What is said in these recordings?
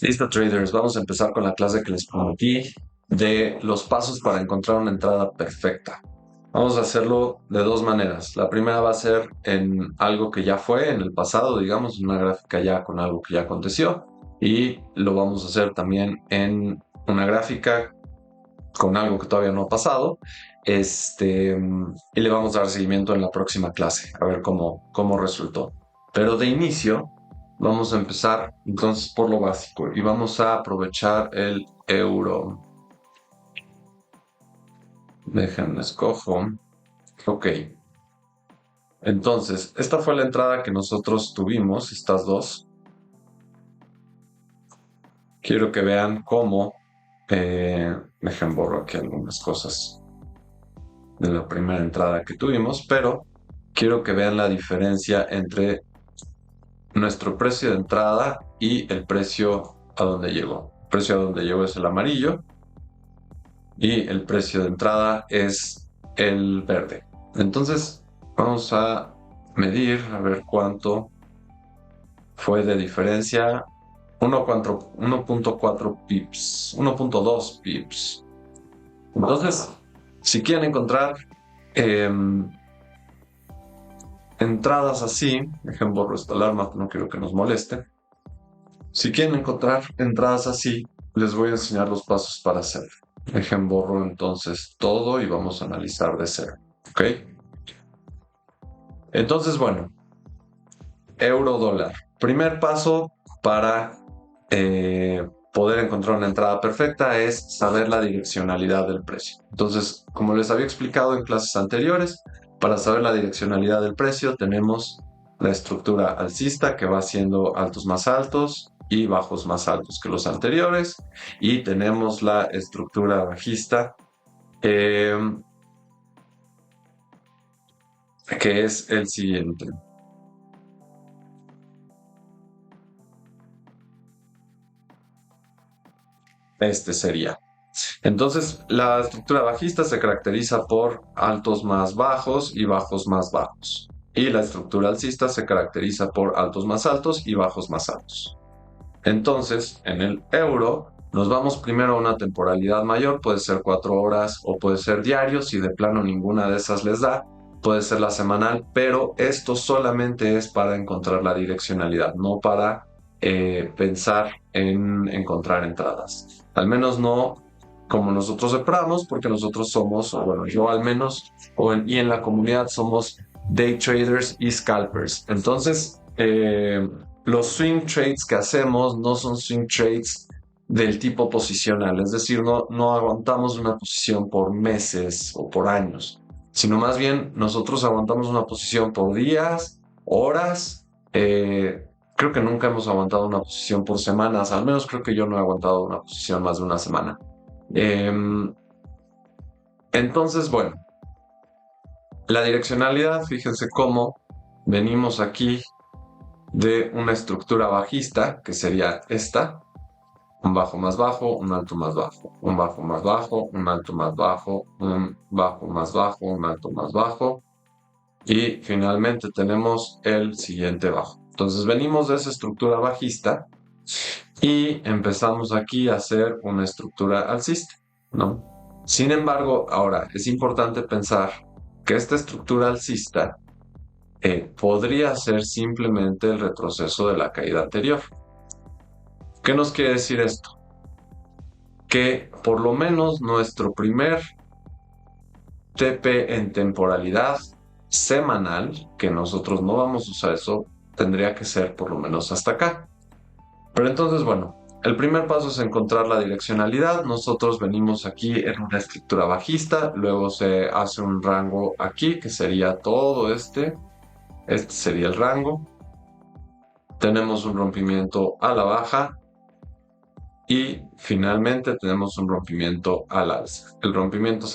Listo, traders. Vamos a empezar con la clase que les prometí de los pasos para encontrar una entrada perfecta. Vamos a hacerlo de dos maneras. La primera va a ser en algo que ya fue en el pasado, digamos, una gráfica ya con algo que ya aconteció. Y lo vamos a hacer también en una gráfica con algo que todavía no ha pasado. Y le vamos a dar seguimiento en la próxima clase, a ver cómo resultó. Pero de inicio, vamos a empezar entonces por lo básico y vamos a aprovechar el euro. Déjenme escojo. Ok. Entonces, esta fue la entrada que nosotros tuvimos, estas dos. Quiero que vean cómo. Dejen borro aquí algunas cosas de la primera entrada que tuvimos, pero quiero que vean la diferencia entre nuestro precio de entrada y el precio a donde llegó. El precio a donde llegó es el amarillo y el precio de entrada es el verde. Entonces vamos a medir a ver cuánto fue de diferencia. 1.4 pips, 1.2 pips. Entonces, si quieren encontrar eh, entradas así, dejen borro esta alarma, no quiero que nos moleste. Si quieren encontrar entradas así, les voy a enseñar los pasos para hacerlo. Dejen borro entonces todo y vamos a analizar de cero. ¿Ok? Entonces, bueno, euro dólar. Primer paso para poder encontrar una entrada perfecta es saber la direccionalidad del precio. Entonces, como les había explicado en clases anteriores, para saber la direccionalidad del precio tenemos la estructura alcista que va haciendo altos más altos y bajos más altos que los anteriores, y tenemos la estructura bajista eh, que es el siguiente. Este sería. Entonces, la estructura bajista se caracteriza por altos más bajos y bajos más bajos. Y la estructura alcista se caracteriza por altos más altos y bajos más altos. Entonces, en el euro, nos vamos primero a una temporalidad mayor, puede ser 4 horas o puede ser diario, si de plano ninguna de esas les da, puede ser la semanal, pero esto solamente es para encontrar la direccionalidad, no para pensar en encontrar entradas. Al menos no como nosotros esperamos, porque nosotros somos, o bueno, yo al menos, y en la comunidad somos day traders y scalpers. Entonces, los swing trades que hacemos no son swing trades del tipo posicional, es decir, no aguantamos una posición por meses o por años, sino más bien nosotros aguantamos una posición por días, horas. Creo que nunca hemos aguantado una posición por semanas, al menos creo que yo no he aguantado una posición más de una semana. Entonces, bueno, la direccionalidad, fíjense cómo venimos aquí de una estructura bajista, que sería esta: un bajo más bajo, un alto más bajo, un bajo más bajo, un alto más bajo, un bajo más bajo, un alto más bajo, y finalmente tenemos el siguiente bajo. Entonces venimos de esa estructura bajista y empezamos aquí a hacer una estructura alcista, ¿no? Sin embargo, ahora es importante pensar que esta estructura alcista podría ser simplemente el retroceso de la caída anterior. ¿Qué nos quiere decir esto? Que por lo menos nuestro primer TP en temporalidad semanal, que nosotros no vamos a usar eso, tendría que ser por lo menos hasta acá. Pero entonces, bueno, el primer paso es encontrar la direccionalidad. Nosotros venimos aquí en una estructura bajista, luego se hace un rango aquí, que sería todo este sería el rango. Tenemos un rompimiento a la baja y finalmente tenemos un rompimiento al alza. El rompimiento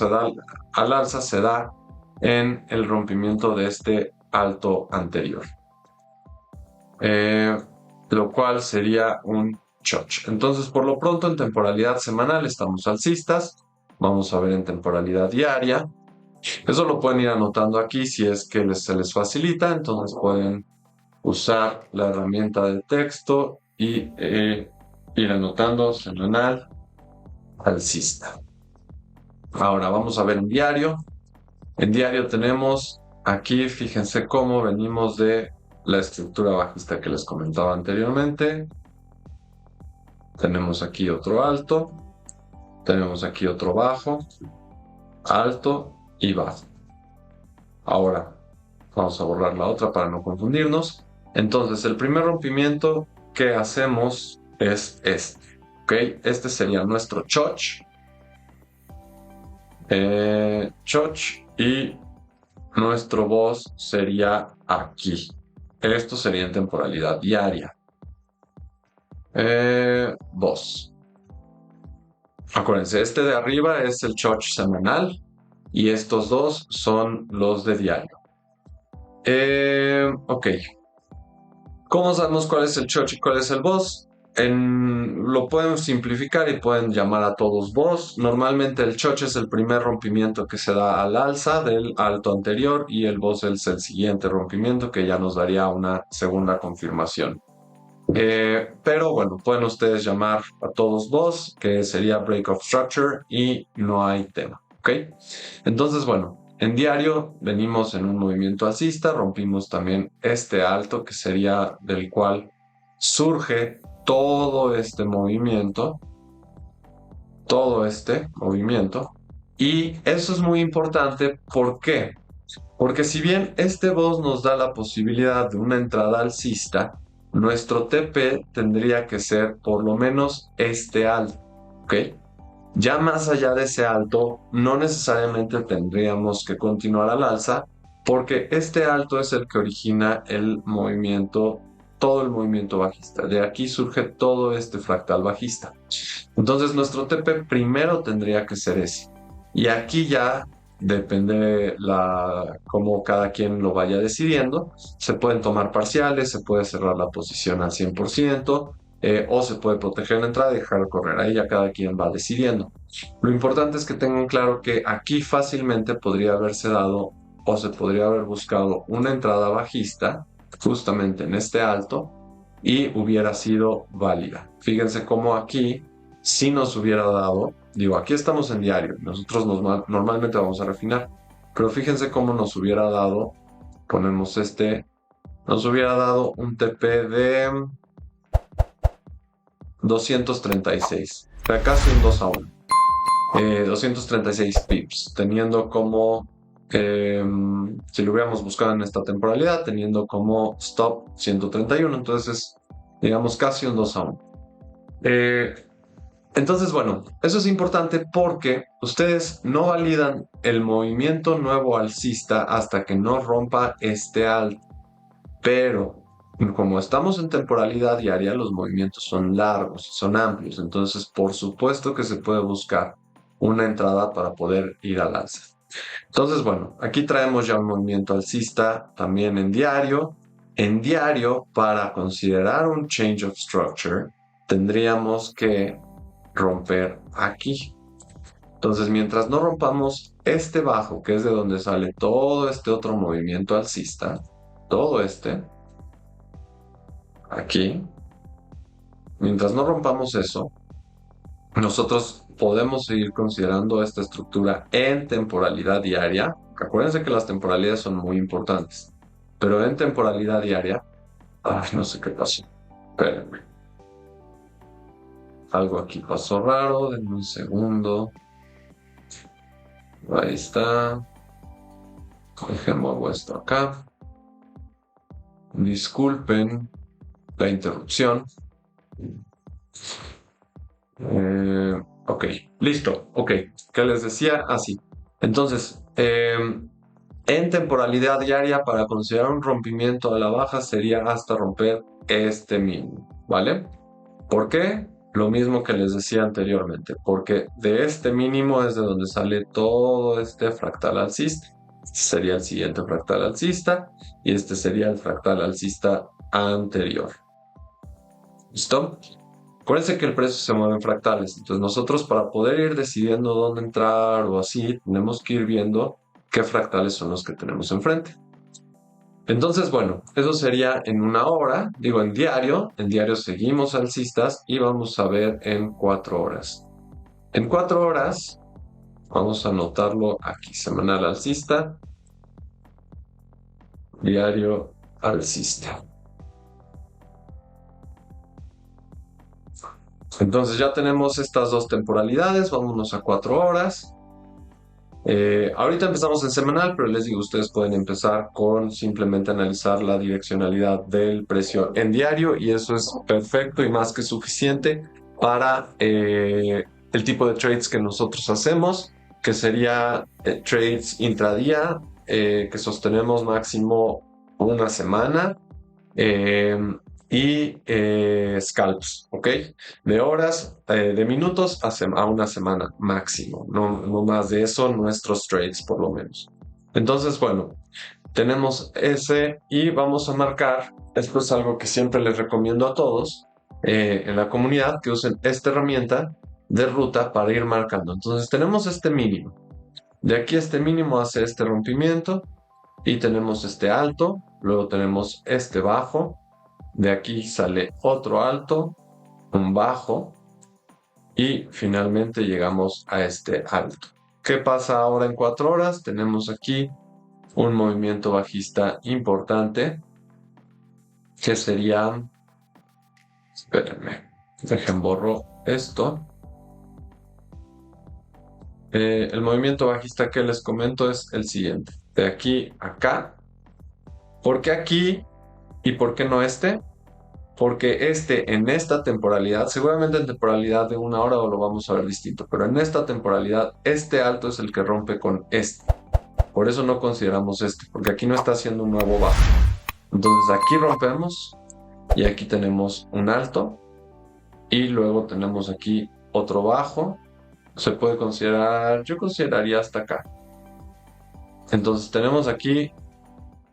al alza se da en el rompimiento de este alto anterior, lo cual sería un choch. Entonces, por lo pronto, en temporalidad semanal estamos alcistas. Vamos a ver en temporalidad diaria. Eso lo pueden ir anotando aquí si es que se les facilita. Entonces pueden usar la herramienta de texto y ir anotando semanal alcista. Ahora vamos a ver en diario. En diario tenemos aquí, fíjense cómo venimos de la estructura bajista que les comentaba anteriormente. Tenemos aquí otro alto, tenemos aquí otro bajo, alto y bajo. Ahora vamos a borrar la otra para no confundirnos. Entonces el primer rompimiento que hacemos es este. ¿Ok? Este sería nuestro choch. Choch y nuestro boss sería aquí. Esto sería en temporalidad diaria. Boss. Acuérdense, este de arriba es el choch semanal y estos dos son los de diario. Ok. ¿Cómo sabemos cuál es el choch y cuál es el boss? Lo pueden simplificar y pueden llamar a todos boss. Normalmente el choch es el primer rompimiento que se da al alza del alto anterior y el boss es el siguiente rompimiento que ya nos daría una segunda confirmación. Pero bueno, pueden ustedes llamar a todos boss, que sería break of structure y no hay tema. ¿Ok? Entonces, bueno, en diario venimos en un movimiento alcista, rompimos también este alto que sería del cual surge todo este movimiento, y eso es muy importante. ¿Por qué? Porque si bien este boss nos da la posibilidad de una entrada alcista, nuestro TP tendría que ser por lo menos este alto, ¿ok? Ya más allá de ese alto, no necesariamente tendríamos que continuar al alza, porque este alto es el que origina el movimiento, todo el movimiento bajista. De aquí surge todo este fractal bajista. Entonces nuestro TP primero tendría que ser ese. Y aquí ya depende cómo cada quien lo vaya decidiendo. Se pueden tomar parciales, se puede cerrar la posición al 100%, o se puede proteger la entrada y dejar correr. Ahí ya cada quien va decidiendo. Lo importante es que tengan claro que aquí fácilmente podría haberse dado o se podría haber buscado una entrada bajista justamente en este alto y hubiera sido válida. Fíjense cómo aquí si nos hubiera dado, digo, aquí estamos en diario, nosotros normalmente vamos a refinar, pero fíjense cómo nos hubiera dado, ponemos nos hubiera dado un TP de 236, o sea, casi un 2 a 1, 236 pips, teniendo como, si lo hubiéramos buscado en esta temporalidad, teniendo como stop 131, entonces, digamos, casi un 2 a 1. Entonces, bueno, eso es importante porque ustedes no validan el movimiento nuevo alcista hasta que no rompa este alto. Pero como estamos en temporalidad diaria, los movimientos son largos y son amplios. Entonces, por supuesto que se puede buscar una entrada para poder ir al alza. Entonces, bueno, aquí traemos ya un movimiento alcista también en diario. En diario, para considerar un change of structure, tendríamos que romper aquí. Entonces, mientras no rompamos este bajo, que es de donde sale todo este otro movimiento alcista, todo aquí, mientras no rompamos eso, nosotros podemos seguir considerando esta estructura en temporalidad diaria. Acuérdense que las temporalidades son muy importantes, pero en temporalidad diaria, no sé qué pasó. Espérenme. Algo aquí pasó raro, denme un segundo. Ahí está. Dejemos esto acá. Disculpen la interrupción. Ok, listo. Ok, ¿qué les decía? Así. Entonces, en temporalidad diaria, para considerar un rompimiento a la baja, sería hasta romper este mínimo, ¿vale? ¿Por qué? Lo mismo que les decía anteriormente, porque de este mínimo es de donde sale todo este fractal alcista. Este sería el siguiente fractal alcista y este sería el fractal alcista anterior. ¿Listo? Acuérdense que el precio se mueve en fractales, entonces nosotros para poder ir decidiendo dónde entrar o así, tenemos que ir viendo qué fractales son los que tenemos enfrente. Entonces, bueno, eso sería en una hora, digo en diario. En diario seguimos alcistas y vamos a ver en 4 horas. En 4 horas, vamos a anotarlo aquí, semanal alcista, diario alcista. Entonces ya tenemos estas dos temporalidades, vámonos a 4 horas. Ahorita empezamos en semanal, pero les digo, ustedes pueden empezar con simplemente analizar la direccionalidad del precio en diario y eso es perfecto y más que suficiente para el tipo de trades que nosotros hacemos, que sería trades intradía, que sostenemos máximo una semana. eh, y scalps, ¿ok? De horas, de minutos a una semana máximo, no más de eso, nuestros trades por lo menos. Entonces, bueno, tenemos ese y vamos a marcar, esto es algo que siempre les recomiendo a todos en la comunidad, que usen esta herramienta de ruta para ir marcando. Entonces tenemos este mínimo, de aquí este mínimo hace este rompimiento y tenemos este alto, luego tenemos este bajo, de aquí sale otro alto, un bajo y finalmente llegamos a este alto. ¿Qué pasa ahora en 4 horas? Tenemos aquí un movimiento bajista importante que sería, espérenme, dejen borro esto. El movimiento bajista que les comento es el siguiente, de aquí a acá. ¿Por qué aquí y por qué no este? Porque en esta temporalidad, seguramente en temporalidad de una hora lo vamos a ver distinto, pero en esta temporalidad, este alto es el que rompe con este. Por eso no consideramos este, porque aquí no está haciendo un nuevo bajo. Entonces aquí rompemos y aquí tenemos un alto y luego tenemos aquí otro bajo. Se puede considerar, yo consideraría hasta acá. Entonces tenemos aquí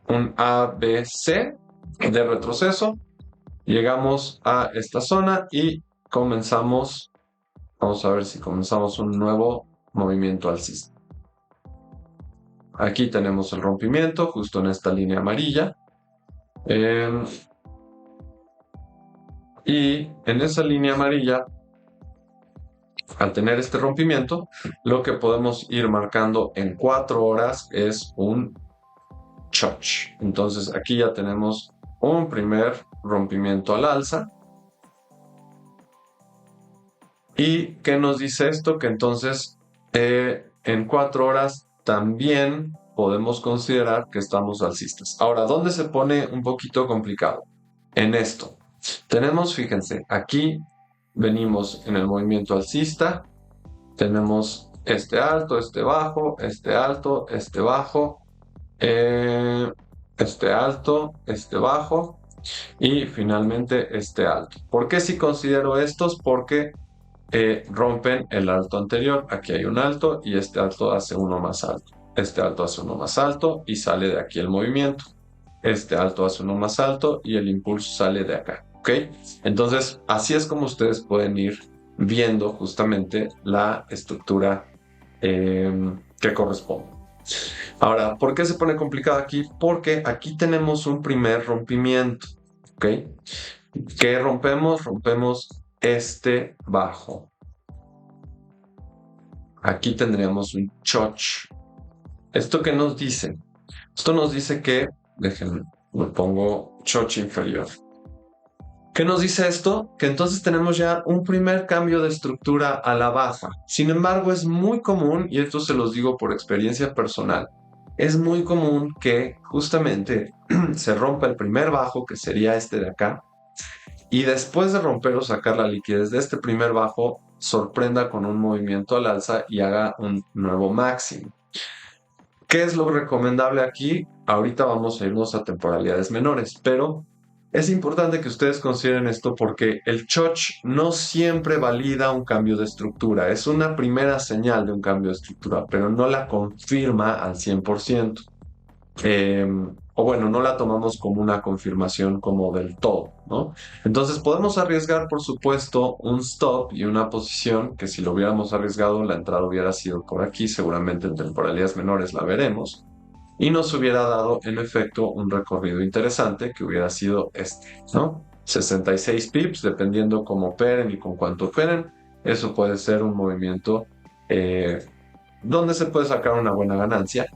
un ABC de retroceso. Llegamos a esta zona y comenzamos, vamos a ver si comenzamos un nuevo movimiento alcista. Aquí tenemos el rompimiento, justo en esta línea amarilla. Y en esa línea amarilla, al tener este rompimiento, lo que podemos ir marcando en 4 horas es un choch. Entonces aquí ya tenemos un primer rompimiento al alza. ¿Y qué nos dice esto? Que entonces en 4 horas también podemos considerar que estamos alcistas. Ahora, ¿dónde se pone un poquito complicado? En esto. Tenemos, fíjense, aquí venimos en el movimiento alcista. Tenemos este alto, este bajo, este alto, este bajo, este alto, este bajo y finalmente este alto. ¿Por qué si considero estos? Porque rompen el alto anterior. Aquí hay un alto y este alto hace uno más alto. Este alto hace uno más alto y sale de aquí el movimiento. Este alto hace uno más alto y el impulso sale de acá. ¿Ok? Entonces, así es como ustedes pueden ir viendo justamente la estructura que corresponde. Ahora, ¿por qué se pone complicado aquí? Porque aquí tenemos un primer rompimiento. ¿Ok? ¿Qué rompemos? Rompemos este bajo. Aquí tendríamos un choch. ¿Esto qué nos dice? Esto nos dice que, déjenme, me pongo choch inferior. ¿Qué nos dice esto? Que entonces tenemos ya un primer cambio de estructura a la baja. Sin embargo, es muy común, y esto se los digo por experiencia personal, es muy común que justamente se rompa el primer bajo, que sería este de acá, y después de romper o sacar la liquidez de este primer bajo, sorprenda con un movimiento al alza y haga un nuevo máximo. ¿Qué es lo recomendable aquí? Ahorita vamos a irnos a temporalidades menores, pero es importante que ustedes consideren esto porque el choch no siempre valida un cambio de estructura. Es una primera señal de un cambio de estructura, pero no la confirma al 100%. O bueno, no la tomamos como una confirmación como del todo, ¿no? Entonces podemos arriesgar, por supuesto, un stop y una posición que si lo hubiéramos arriesgado, la entrada hubiera sido por aquí, seguramente en temporalidades menores la veremos. y nos hubiera dado en efecto un recorrido interesante que hubiera sido este, ¿no? 66 pips, dependiendo cómo operen y con cuánto operen. Eso puede ser un movimiento donde se puede sacar una buena ganancia,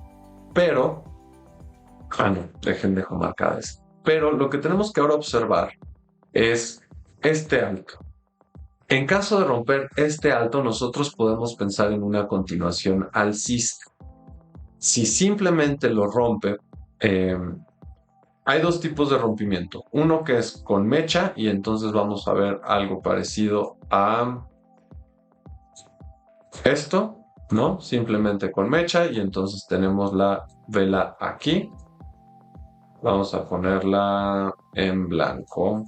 pero, no, dejo marcada eso. Pero lo que tenemos que ahora observar es este alto. En caso de romper este alto, nosotros podemos pensar en una continuación alcista. Si simplemente lo rompe, eh, hay dos tipos de rompimiento. Uno que es con mecha y entonces vamos a ver algo parecido a esto, ¿no? Simplemente con mecha y entonces tenemos la vela aquí. Vamos a ponerla en blanco,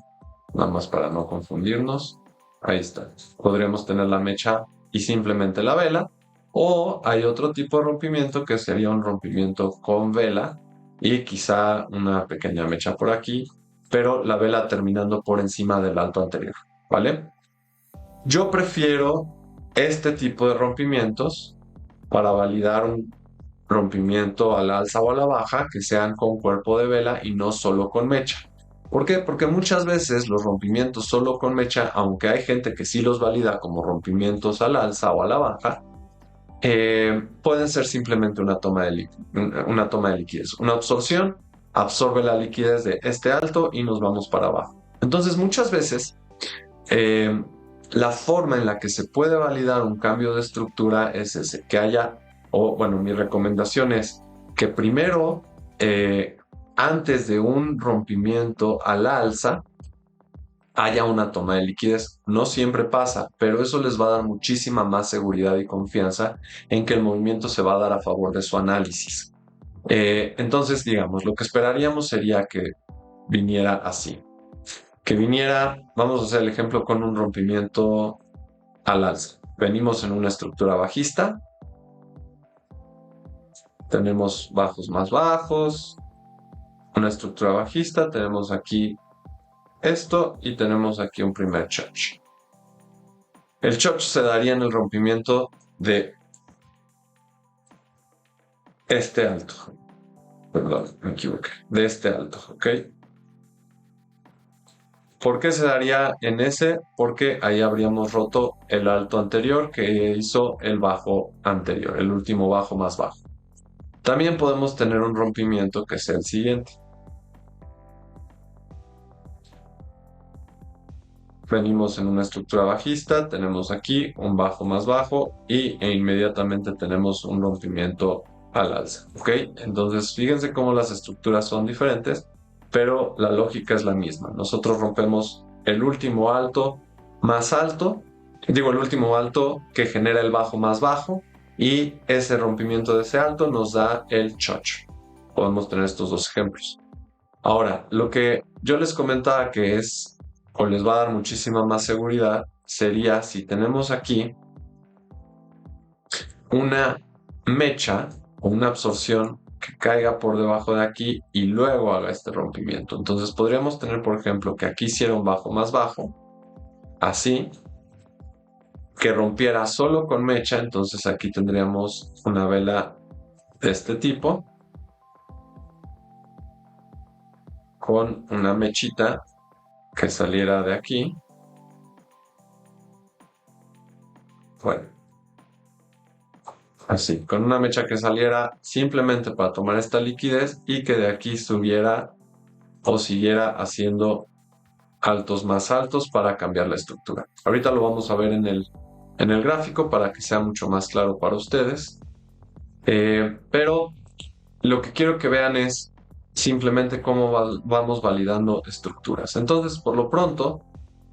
nada más para no confundirnos. Ahí está. Podríamos tener la mecha y simplemente la vela. O hay otro tipo de rompimiento que sería un rompimiento con vela y quizá una pequeña mecha por aquí, pero la vela terminando por encima del alto anterior, ¿vale? Yo prefiero este tipo de rompimientos para validar un rompimiento al alza o a la baja que sean con cuerpo de vela y no solo con mecha. ¿Por qué? Porque muchas veces los rompimientos solo con mecha, aunque hay gente que sí los valida como rompimientos al alza o a la baja, pueden ser simplemente una toma de liquidez. Una absorción absorbe la liquidez de este alto y nos vamos para abajo. Entonces muchas veces eh, la forma en la que se puede validar un cambio de estructura es ese, que haya, o bueno, mi recomendación es que primero, antes de un rompimiento al alza, haya una toma de liquidez. No siempre pasa, pero eso les va a dar muchísima más seguridad y confianza en que el movimiento se va a dar a favor de su análisis. Entonces, digamos, lo que esperaríamos sería que viniera así. Que viniera, vamos a hacer el ejemplo con un rompimiento al alza. Venimos en una estructura bajista, tenemos bajos más bajos, una estructura bajista, tenemos aquí esto y tenemos aquí un primer choch. El choch se daría en el rompimiento de este alto. Perdón, me equivoqué. De este alto, ¿ok? ¿Por qué se daría en ese? Porque ahí habríamos roto el alto anterior que hizo el bajo anterior, el último bajo más bajo. También podemos tener un rompimiento que es el siguiente. Venimos en una estructura bajista, tenemos aquí un bajo más bajo e inmediatamente tenemos un rompimiento al alza, ¿ok? Entonces, fíjense cómo las estructuras son diferentes, pero la lógica es la misma. Nosotros rompemos el último alto más alto, digo el último alto que genera el bajo más bajo, y ese rompimiento de ese alto nos da el chocho. Podemos tener estos dos ejemplos. Ahora, lo que yo les comentaba que es o les va a dar muchísima más seguridad sería si tenemos aquí una mecha o una absorción que caiga por debajo de aquí y luego haga este rompimiento. Entonces podríamos tener, por ejemplo, que aquí hiciera un bajo más bajo, así, que rompiera solo con mecha, entonces aquí tendríamos una vela de este tipo con una mechita que saliera de aquí. Bueno, así, con una mecha que saliera simplemente para tomar esta liquidez y que de aquí subiera o siguiera haciendo altos más altos para cambiar la estructura. Ahorita lo vamos a ver en el gráfico para que sea mucho más claro para ustedes. Pero lo que quiero que vean es simplemente cómo vamos validando estructuras. Entonces, por lo pronto,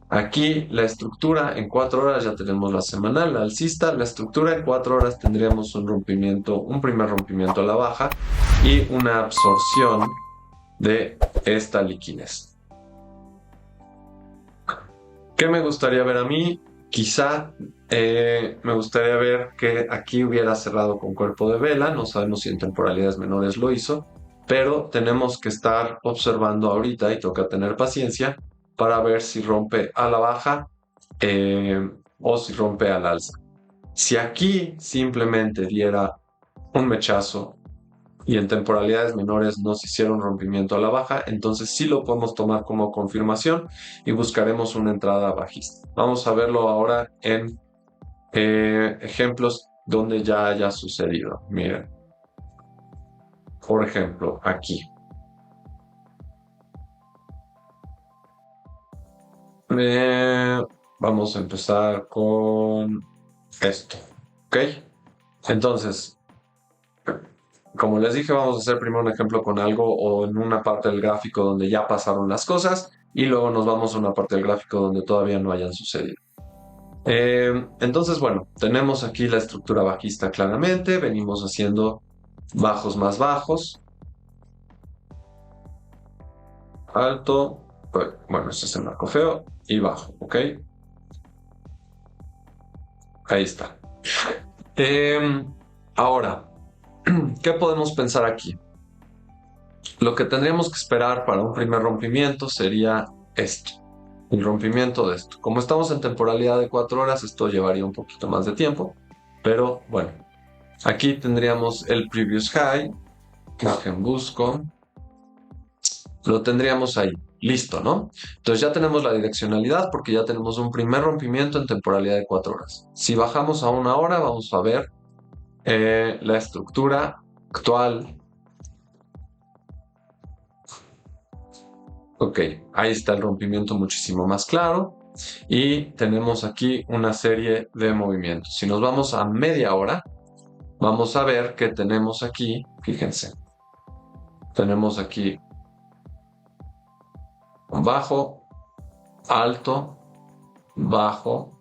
aquí la estructura en 4 horas ya tenemos la semanal, la alcista. La estructura en 4 horas tendríamos un rompimiento, un primer rompimiento a la baja y una absorción de esta liquidez. ¿Qué me gustaría ver a mí? Quizá me gustaría ver que aquí hubiera cerrado con cuerpo de vela. No sabemos si en temporalidades menores lo hizo, pero tenemos que estar observando ahorita y toca tener paciencia para ver si rompe a la baja o si rompe al alza. Si aquí simplemente diera un mechazo y en temporalidades menores no se hicieron rompimiento a la baja, entonces sí lo podemos tomar como confirmación y buscaremos una entrada bajista. Vamos a verlo ahora en ejemplos donde ya haya sucedido. Miren, por ejemplo, aquí. Eh, Vamos a empezar con esto, ¿ok? Entonces, como les dije, vamos a hacer primero un ejemplo con algo o en una parte del gráfico donde ya pasaron las cosas y luego nos vamos a una parte del gráfico donde todavía no hayan sucedido. Entonces, bueno, tenemos aquí la estructura bajista claramente, venimos haciendo bajos más bajos, alto, bueno, este es el marco feo, y bajo, ¿ok? Ahí está. Ahora, ¿qué podemos pensar aquí? Lo que tendríamos que esperar para un primer rompimiento sería esto, el rompimiento de esto. Como estamos en temporalidad de 4 horas, esto llevaría un poquito más de tiempo, pero bueno, aquí tendríamos el previous high, en busco, lo tendríamos ahí, listo, ¿no? Entonces ya tenemos la direccionalidad porque ya tenemos un primer rompimiento en temporalidad de 4 horas. Si bajamos a 1 hora, vamos a ver la estructura actual. Ok, ahí está el rompimiento muchísimo más claro y tenemos aquí una serie de movimientos. Si nos vamos a media hora, vamos a ver que tenemos aquí, fíjense, tenemos aquí un bajo, alto, bajo,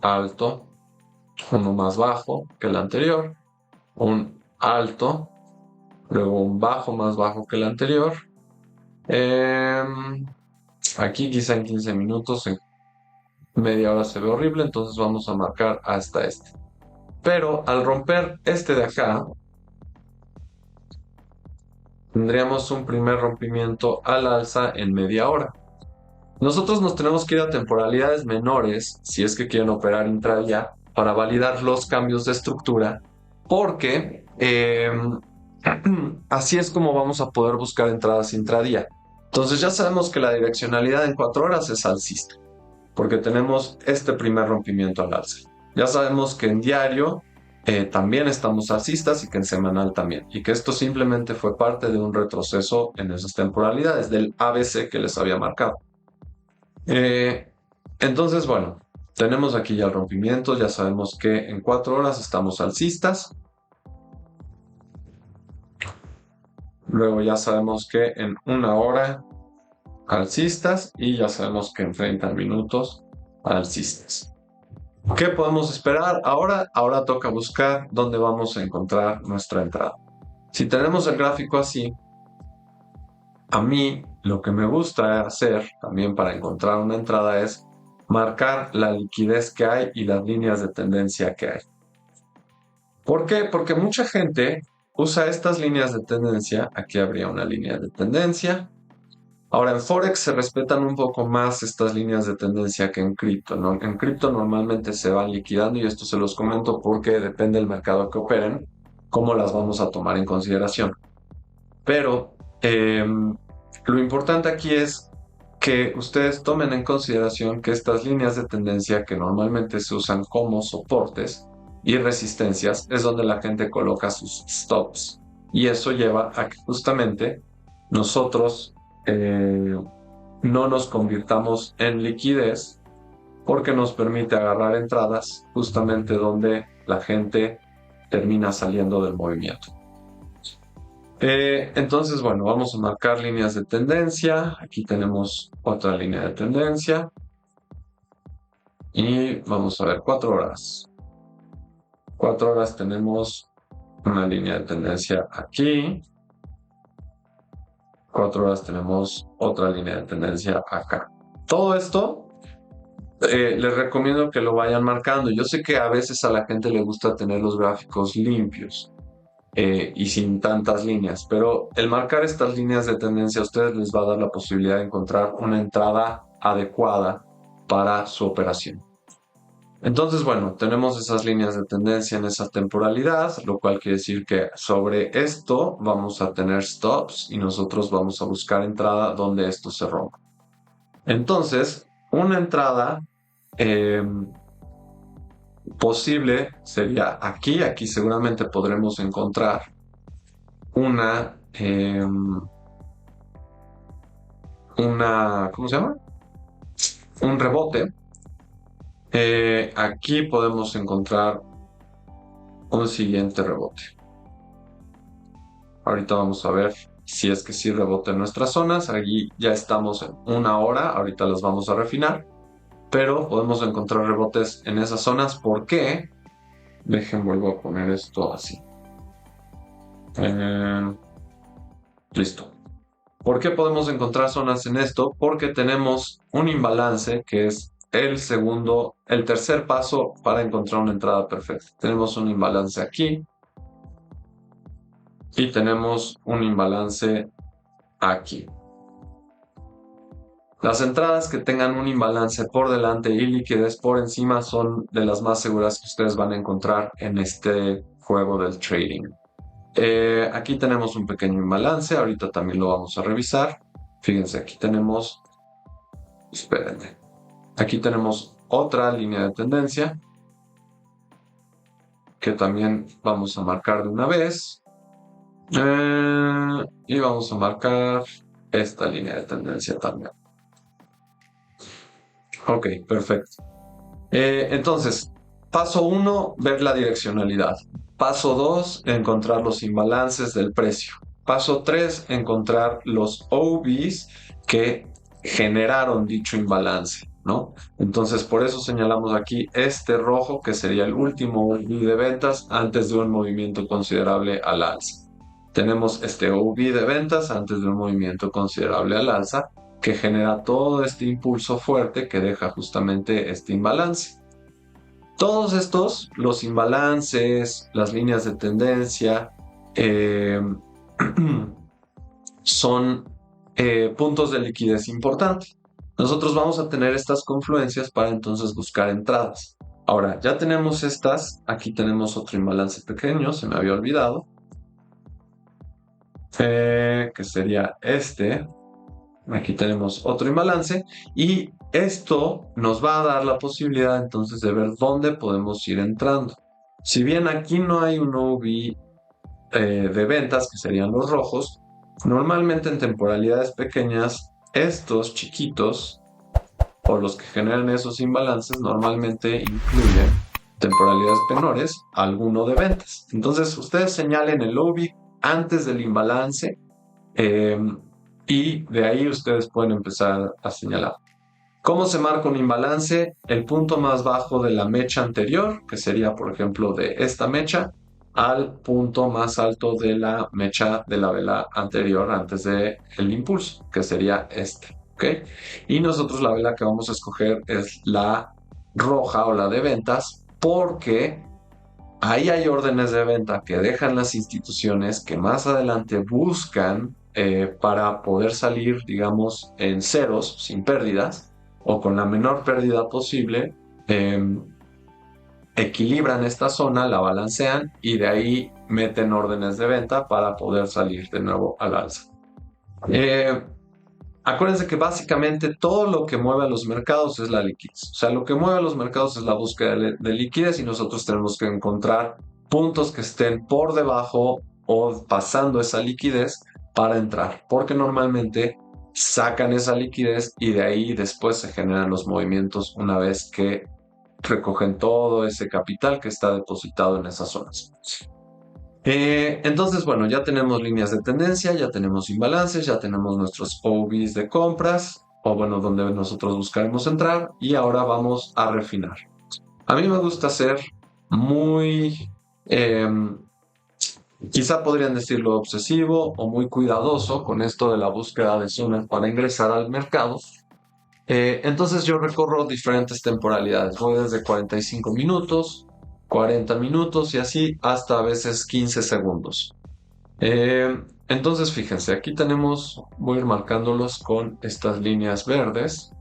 alto, uno más bajo que el anterior, un alto, luego un bajo más bajo que el anterior. Aquí quizá en 15 minutos, en media hora se ve horrible, entonces vamos a marcar hasta este. Pero al romper este de acá, tendríamos un primer rompimiento al alza en media hora. Nosotros nos tenemos que ir a temporalidades menores, si es que quieren operar intradía, para validar los cambios de estructura, porque así es como vamos a poder buscar entradas intradía. Entonces ya sabemos que la direccionalidad en 4 horas es alcista, porque tenemos este primer rompimiento al alza. Ya sabemos que en diario también estamos alcistas y que en semanal también, y que esto simplemente fue parte de un retroceso en esas temporalidades del ABC que les había marcado. Eh, entonces, bueno, tenemos aquí ya el rompimiento, ya sabemos que en 4 horas estamos alcistas. Luego ya sabemos que en 1 hora alcistas y ya sabemos que en 30 minutos alcistas. ¿Qué podemos esperar ahora? Ahora toca buscar dónde vamos a encontrar nuestra entrada. Si tenemos el gráfico así, a mí lo que me gusta hacer también para encontrar una entrada es marcar la liquidez que hay y las líneas de tendencia que hay. ¿Por qué? Porque mucha gente usa estas líneas de tendencia. Aquí habría una línea de tendencia. Ahora en Forex se respetan un poco más estas líneas de tendencia que en cripto, ¿no? En cripto normalmente se van liquidando y esto se los comento porque depende del mercado que operen, cómo las vamos a tomar en consideración. Pero lo importante aquí es que ustedes tomen en consideración que estas líneas de tendencia que normalmente se usan como soportes y resistencias es donde la gente coloca sus stops. Y eso lleva a que justamente nosotros no nos convirtamos en liquidez porque nos permite agarrar entradas justamente donde la gente termina saliendo del movimiento. Entonces, bueno, vamos a marcar líneas de tendencia. Aquí tenemos otra línea de tendencia. Y vamos a ver 4 horas. 4 horas tenemos una línea de tendencia aquí. 4 horas tenemos otra línea de tendencia acá. Todo esto les recomiendo que lo vayan marcando. Yo sé que a veces a la gente le gusta tener los gráficos limpios. Y sin tantas líneas, pero el marcar estas líneas de tendencia a ustedes les va a dar la posibilidad de encontrar una entrada adecuada para su operación. Entonces, bueno, tenemos esas líneas de tendencia en esa temporalidad, lo cual quiere decir que sobre esto vamos a tener stops y nosotros vamos a buscar entrada donde esto se rompa. Entonces, una entrada posible sería aquí. Aquí seguramente podremos encontrar una, ¿cómo se llama? Un rebote. Aquí podemos encontrar un siguiente rebote. Ahorita vamos a ver si es que sí rebota en nuestras zonas. Aquí ya estamos en 1 hora. Ahorita las vamos a refinar. Pero podemos encontrar rebotes en esas zonas. ¿Por qué? Vuelvo a poner esto así. Listo. ¿Por qué podemos encontrar zonas en esto? Porque tenemos un imbalance que es el tercer paso para encontrar una entrada perfecta. Tenemos un imbalance aquí y tenemos un imbalance aquí. Las entradas que tengan un imbalance por delante y liquidez por encima son de las más seguras que ustedes van a encontrar en este juego del trading. Aquí tenemos un pequeño imbalance, ahorita también lo vamos a revisar. Fíjense, aquí tenemos, espérenme, aquí tenemos otra línea de tendencia que también vamos a marcar de una vez. Y vamos a marcar esta línea de tendencia también. Ok, perfecto. Entonces, paso 1, ver la direccionalidad. Paso 2, encontrar los imbalances del precio. Paso 3, encontrar los OBs que generaron dicho imbalance, ¿no? Entonces, por eso señalamos aquí este rojo, que sería el último OB de ventas antes de un movimiento considerable al alza. Tenemos este OB de ventas antes de un movimiento considerable al alza, que genera todo este impulso fuerte que deja justamente este imbalance. Todos estos, los imbalances, las líneas de tendencia, son puntos de liquidez importantes. Nosotros vamos a tener estas confluencias para entonces buscar entradas. Ahora, ya tenemos estas, aquí tenemos otro imbalance pequeño, se me había olvidado, que sería este. Aquí tenemos otro imbalance y esto nos va a dar la posibilidad entonces de ver dónde podemos ir entrando. Si bien aquí no hay un OB de ventas, que serían los rojos, normalmente en temporalidades pequeñas, estos chiquitos o los que generan esos imbalances normalmente incluyen temporalidades menores, alguno de ventas. Entonces ustedes señalen el OB antes del imbalance y de ahí ustedes pueden empezar a señalar. ¿Cómo se marca un imbalance? El punto más bajo de la mecha anterior, que sería por ejemplo de esta mecha, al punto más alto de la mecha de la vela anterior antes del impulso, que sería este. ¿Ok? Y nosotros la vela que vamos a escoger es la roja o la de ventas, porque ahí hay órdenes de venta que dejan las instituciones que más adelante buscan para poder salir, digamos, en ceros, sin pérdidas, o con la menor pérdida posible, equilibran esta zona, la balancean y de ahí meten órdenes de venta para poder salir de nuevo al alza. Acuérdense que básicamente todo lo que mueve a los mercados es la liquidez. O sea, lo que mueve a los mercados es la búsqueda de liquidez y nosotros tenemos que encontrar puntos que estén por debajo o pasando esa liquidez para entrar, porque normalmente sacan esa liquidez y de ahí después se generan los movimientos una vez que recogen todo ese capital que está depositado en esas zonas. Entonces, bueno, ya tenemos líneas de tendencia, ya tenemos imbalances, ya tenemos nuestros OBs de compras, o bueno, donde nosotros buscaremos entrar, y ahora vamos a refinar. A mí me gusta ser muy, quizá podrían decirlo obsesivo o muy cuidadoso con esto de la búsqueda de zonas para ingresar al mercado. Entonces yo recorro diferentes temporalidades, voy desde 45 minutos, 40 minutos y así hasta a veces 15 segundos. Entonces fíjense, aquí tenemos, voy a ir marcándolos con estas líneas verdes.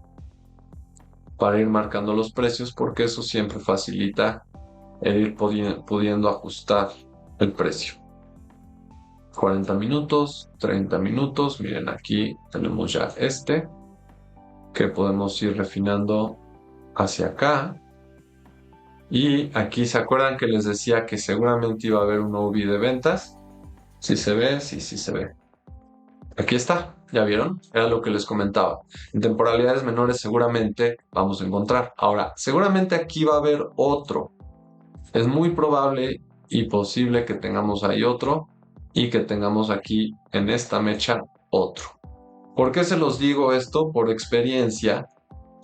para ir marcando los precios, porque eso siempre facilita el ir pudiendo ajustar el precio. 40 minutos, 30 minutos, miren aquí tenemos ya que podemos ir refinando hacia acá. Y aquí se acuerdan que les decía que seguramente iba a haber un OV de ventas. ¿Sí se ve? Sí, sí se ve. Aquí está, ¿ya vieron? Era lo que les comentaba. En temporalidades menores seguramente vamos a encontrar. Ahora, seguramente aquí va a haber otro. Es muy probable y posible que tengamos ahí otro y que tengamos aquí en esta mecha otro. ¿Por qué se los digo esto? Por experiencia,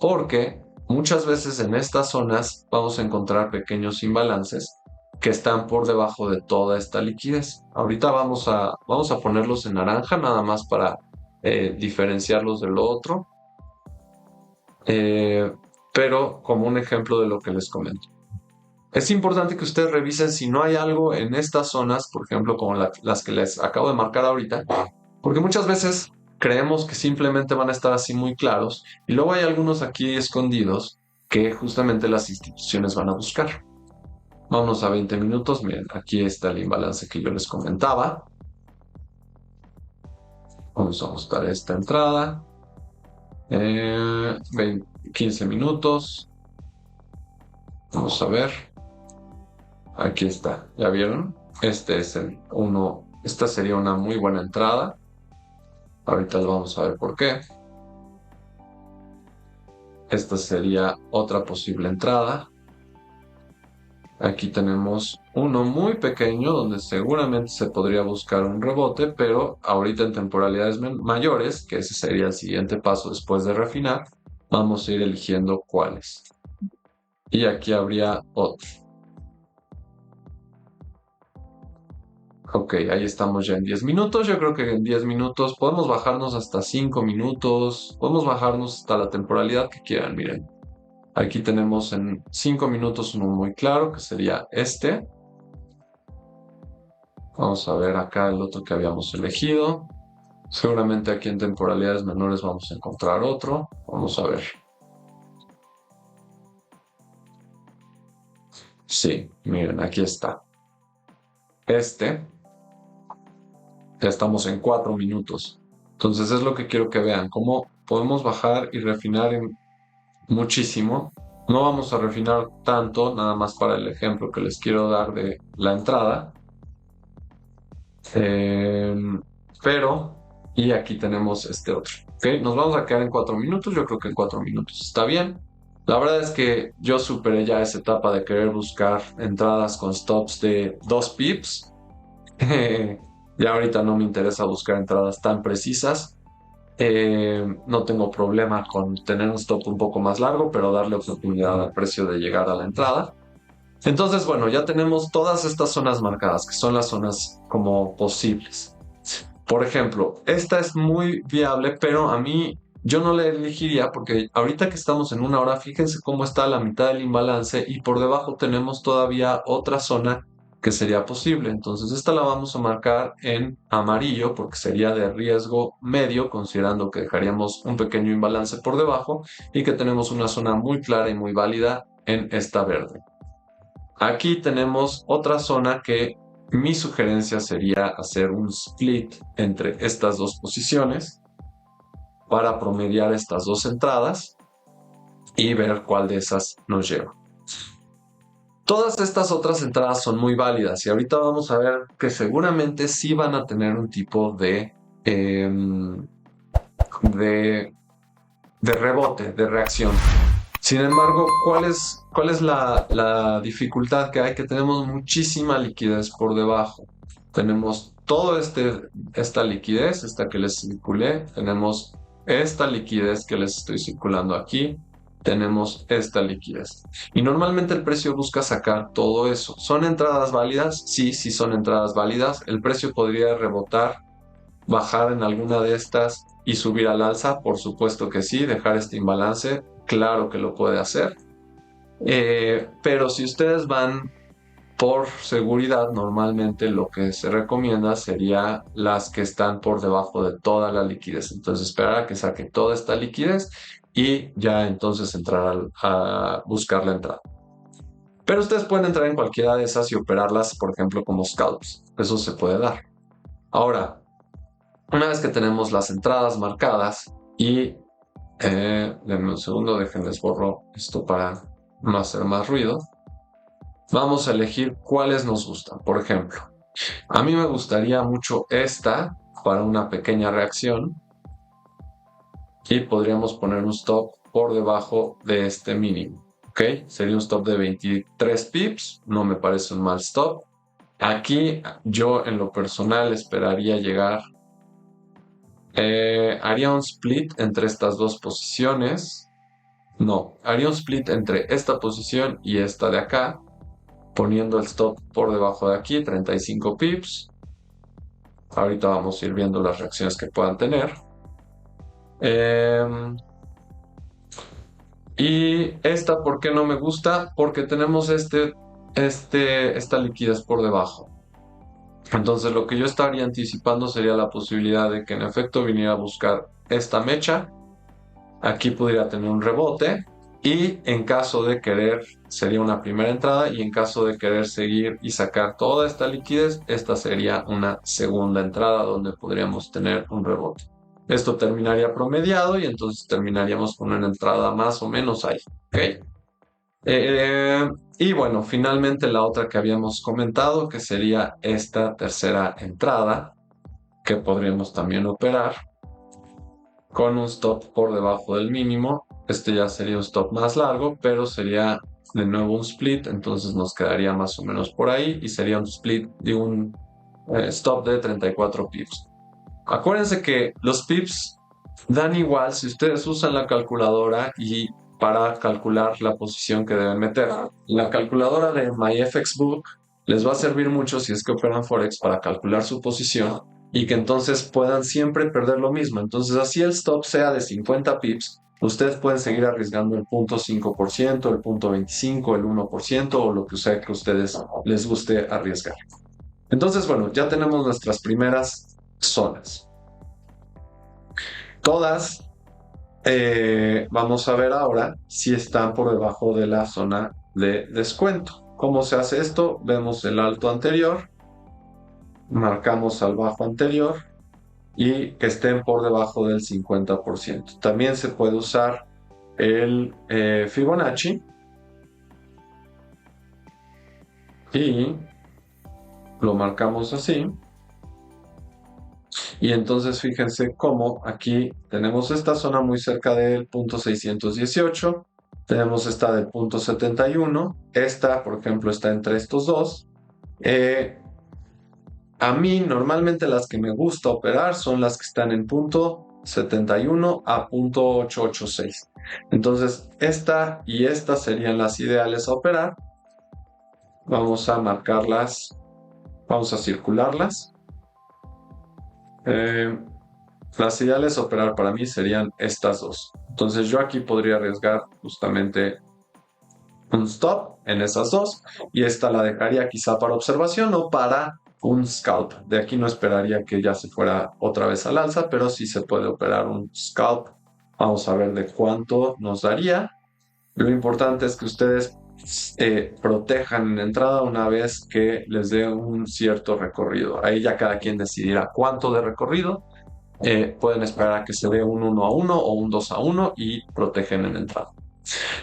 porque muchas veces en estas zonas vamos a encontrar pequeños imbalances que están por debajo de toda esta liquidez. Ahorita vamos a ponerlos en naranja nada más para diferenciarlos de lo otro, pero como un ejemplo de lo que les comento. Es importante que ustedes revisen si no hay algo en estas zonas, por ejemplo, como las que les acabo de marcar ahorita, porque muchas veces creemos que simplemente van a estar así muy claros y luego hay algunos aquí escondidos que justamente las instituciones van a buscar. Vamos a 20 minutos. Miren, aquí está el imbalance que yo les comentaba. Vamos a ajustar esta entrada. 15 minutos. Vamos a ver. Aquí está. ¿Ya vieron? Este es el 1. Esta sería una muy buena entrada. Ahorita vamos a ver por qué. Esta sería otra posible entrada. Aquí tenemos uno muy pequeño donde seguramente se podría buscar un rebote, pero ahorita en temporalidades mayores, que ese sería el siguiente paso después de refinar, vamos a ir eligiendo cuáles. Y aquí habría otro. Ok, ahí estamos ya en 10 minutos. Yo creo que en 10 minutos podemos bajarnos hasta 5 minutos. Podemos bajarnos hasta la temporalidad que quieran, miren. Aquí tenemos en 5 minutos uno muy claro, que sería este. Vamos a ver acá el otro que habíamos elegido. Seguramente aquí en temporalidades menores vamos a encontrar otro. Vamos a ver. Sí, miren, aquí está. Ya estamos en 4 minutos. Entonces es lo que quiero que vean, cómo podemos bajar y refinar muchísimo. No vamos a refinar tanto, nada más para el ejemplo que les quiero dar de la entrada. Pero, y aquí tenemos este otro. ¿Okay? Nos vamos a quedar en 4 minutos. Yo creo que en 4 minutos está bien. La verdad es que yo superé ya esa etapa de querer buscar entradas con stops de 2 pips. Ya ahorita no me interesa buscar entradas tan precisas. No tengo problema con tener un stop un poco más largo, pero darle oportunidad al precio de llegar a la entrada. Entonces, bueno, ya tenemos todas estas zonas marcadas, que son las zonas como posibles. Por ejemplo, esta es muy viable, pero a mí yo no la elegiría porque ahorita que estamos en una hora, fíjense cómo está la mitad del imbalance y por debajo tenemos todavía otra zona que sería posible. Entonces esta la vamos a marcar en amarillo porque sería de riesgo medio, considerando que dejaríamos un pequeño imbalance por debajo y que tenemos una zona muy clara y muy válida en esta verde. Aquí tenemos otra zona que mi sugerencia sería hacer un split entre estas dos posiciones para promediar estas dos entradas y ver cuál de esas nos lleva. Todas estas otras entradas son muy válidas y ahorita vamos a ver que seguramente sí van a tener un tipo de rebote, de reacción. Sin embargo, ¿cuál es la dificultad que hay? Que tenemos muchísima liquidez por debajo. Tenemos toda esta liquidez, esta que les circulé. Tenemos esta liquidez que les estoy circulando aquí. Tenemos esta liquidez. Y normalmente el precio busca sacar todo eso. ¿Son entradas válidas? Sí, sí son entradas válidas. El precio podría rebotar, bajar en alguna de estas y subir al alza, por supuesto que sí, dejar este imbalance, claro que lo puede hacer. Pero si ustedes van por seguridad, normalmente lo que se recomienda sería las que están por debajo de toda la liquidez. Entonces esperar a que saque toda esta liquidez y ya entonces entrar a buscar la entrada. Pero ustedes pueden entrar en cualquiera de esas y operarlas, por ejemplo, como scalps. Eso se puede dar. Ahora, una vez que tenemos las entradas marcadas y denme un segundo, déjenles borro esto para no hacer más ruido. Vamos a elegir cuáles nos gustan. Por ejemplo, a mí me gustaría mucho esta para una pequeña reacción y podríamos poner un stop por debajo de este mínimo. ¿Ok? Sería un stop de 23 pips, no me parece un mal stop. Aquí yo en lo personal esperaría llegar, haría un split entre estas dos posiciones. No, haría un split entre esta posición y esta de acá, poniendo el stop por debajo de aquí, 35 pips. Ahorita vamos a ir viendo las reacciones que puedan tener. Y esta, ¿por qué no me gusta? Porque tenemos esta liquidez por debajo. Entonces lo que yo estaría anticipando sería la posibilidad de que en efecto viniera a buscar esta mecha. Aquí pudiera tener un rebote y en caso de querer sería una primera entrada y en caso de querer seguir y sacar toda esta liquidez, esta sería una segunda entrada donde podríamos tener un rebote. Esto terminaría promediado y entonces terminaríamos con una entrada más o menos ahí. ¿Okay? Y bueno, finalmente la otra que habíamos comentado, que sería esta tercera entrada, que podríamos también operar con un stop por debajo del mínimo. Este ya sería un stop más largo, pero sería de nuevo un split, entonces nos quedaría más o menos por ahí y sería un split de un stop de 34 pips. Acuérdense que los pips dan igual si ustedes usan la calculadora y para calcular la posición que deben meter. La calculadora de MyFXBook les va a servir mucho si es que operan Forex para calcular su posición y que entonces puedan siempre perder lo mismo. Entonces, así el stop sea de 50 pips, ustedes pueden seguir arriesgando el 0.5%, el 0.25%, el 1% o lo que sea que a ustedes les guste arriesgar. Entonces, bueno, ya tenemos nuestras primeras zonas. Todas vamos a ver ahora si están por debajo de la zona de descuento. ¿Cómo se hace esto? Vemos el alto anterior, marcamos al bajo anterior y que estén por debajo del 50%. También se puede usar el Fibonacci y lo marcamos así. Y entonces fíjense cómo aquí tenemos esta zona muy cerca del punto 618, tenemos esta del punto 71, esta por ejemplo está entre estos dos. A mí normalmente las que me gusta operar son las que están en punto 71 a punto 886. Entonces esta y esta serían las ideales a operar. Vamos a marcarlas, vamos a circularlas. Las ideales a operar para mí serían estas dos. Entonces yo aquí podría arriesgar justamente un stop en esas dos y esta la dejaría quizá para observación o para un scalp. De aquí no esperaría que ya se fuera otra vez al alza, pero sí se puede operar un scalp. Vamos a ver de cuánto nos daría. Lo importante es que ustedes protejan en entrada una vez que les dé un cierto recorrido. Ahí ya cada quien decidirá cuánto de recorrido. Pueden esperar a que se dé un 1 a 1 o un 2 a 1 y protegen en entrada.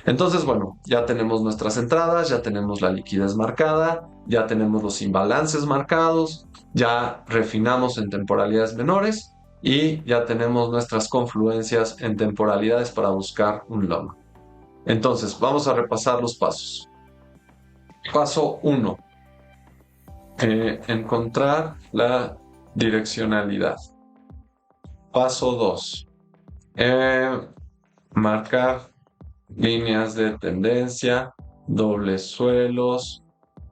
Entonces, bueno, ya tenemos nuestras entradas, ya tenemos la liquidez marcada, ya tenemos los imbalances marcados, ya refinamos en temporalidades menores y ya tenemos nuestras confluencias en temporalidades para buscar un long. Entonces, vamos a repasar los pasos. Paso 1. Encontrar la direccionalidad. Paso 2. Marcar líneas de tendencia, dobles suelos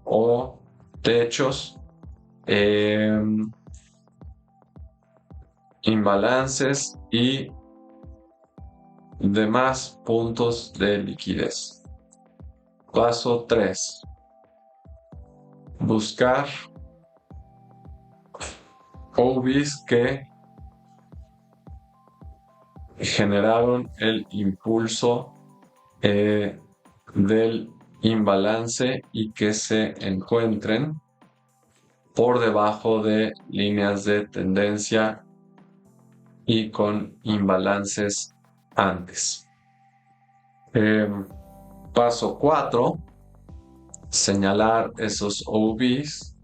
o techos, imbalances y demás puntos de liquidez. Paso 3. Buscar OBs que generaron el impulso del imbalance y que se encuentren por debajo de líneas de tendencia y con imbalances antes. Paso 4, señalar esos OBs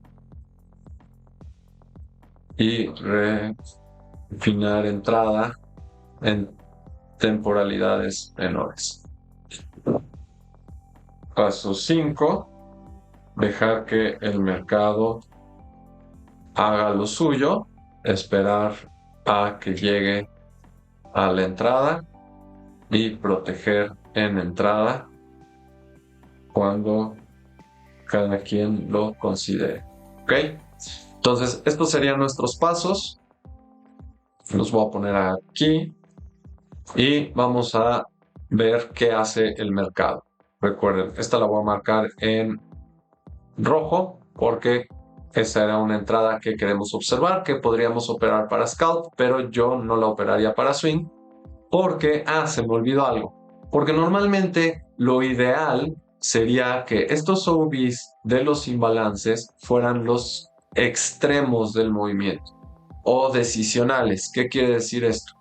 y refinar entrada en temporalidades menores. Paso 5, dejar que el mercado haga lo suyo, esperar a que llegue a la entrada y proteger en entrada cuando cada quien lo considere. ¿Ok? Entonces, estos serían nuestros pasos. Los voy a poner aquí y vamos a ver qué hace el mercado. Recuerden, esta la voy a marcar en rojo porque esa era una entrada que queremos observar, que podríamos operar para scalp, pero yo no la operaría para swing porque, se me olvidó algo, porque normalmente lo ideal sería que estos OBs de los imbalances fueran los extremos del movimiento o decisionales. ¿Qué quiere decir esto?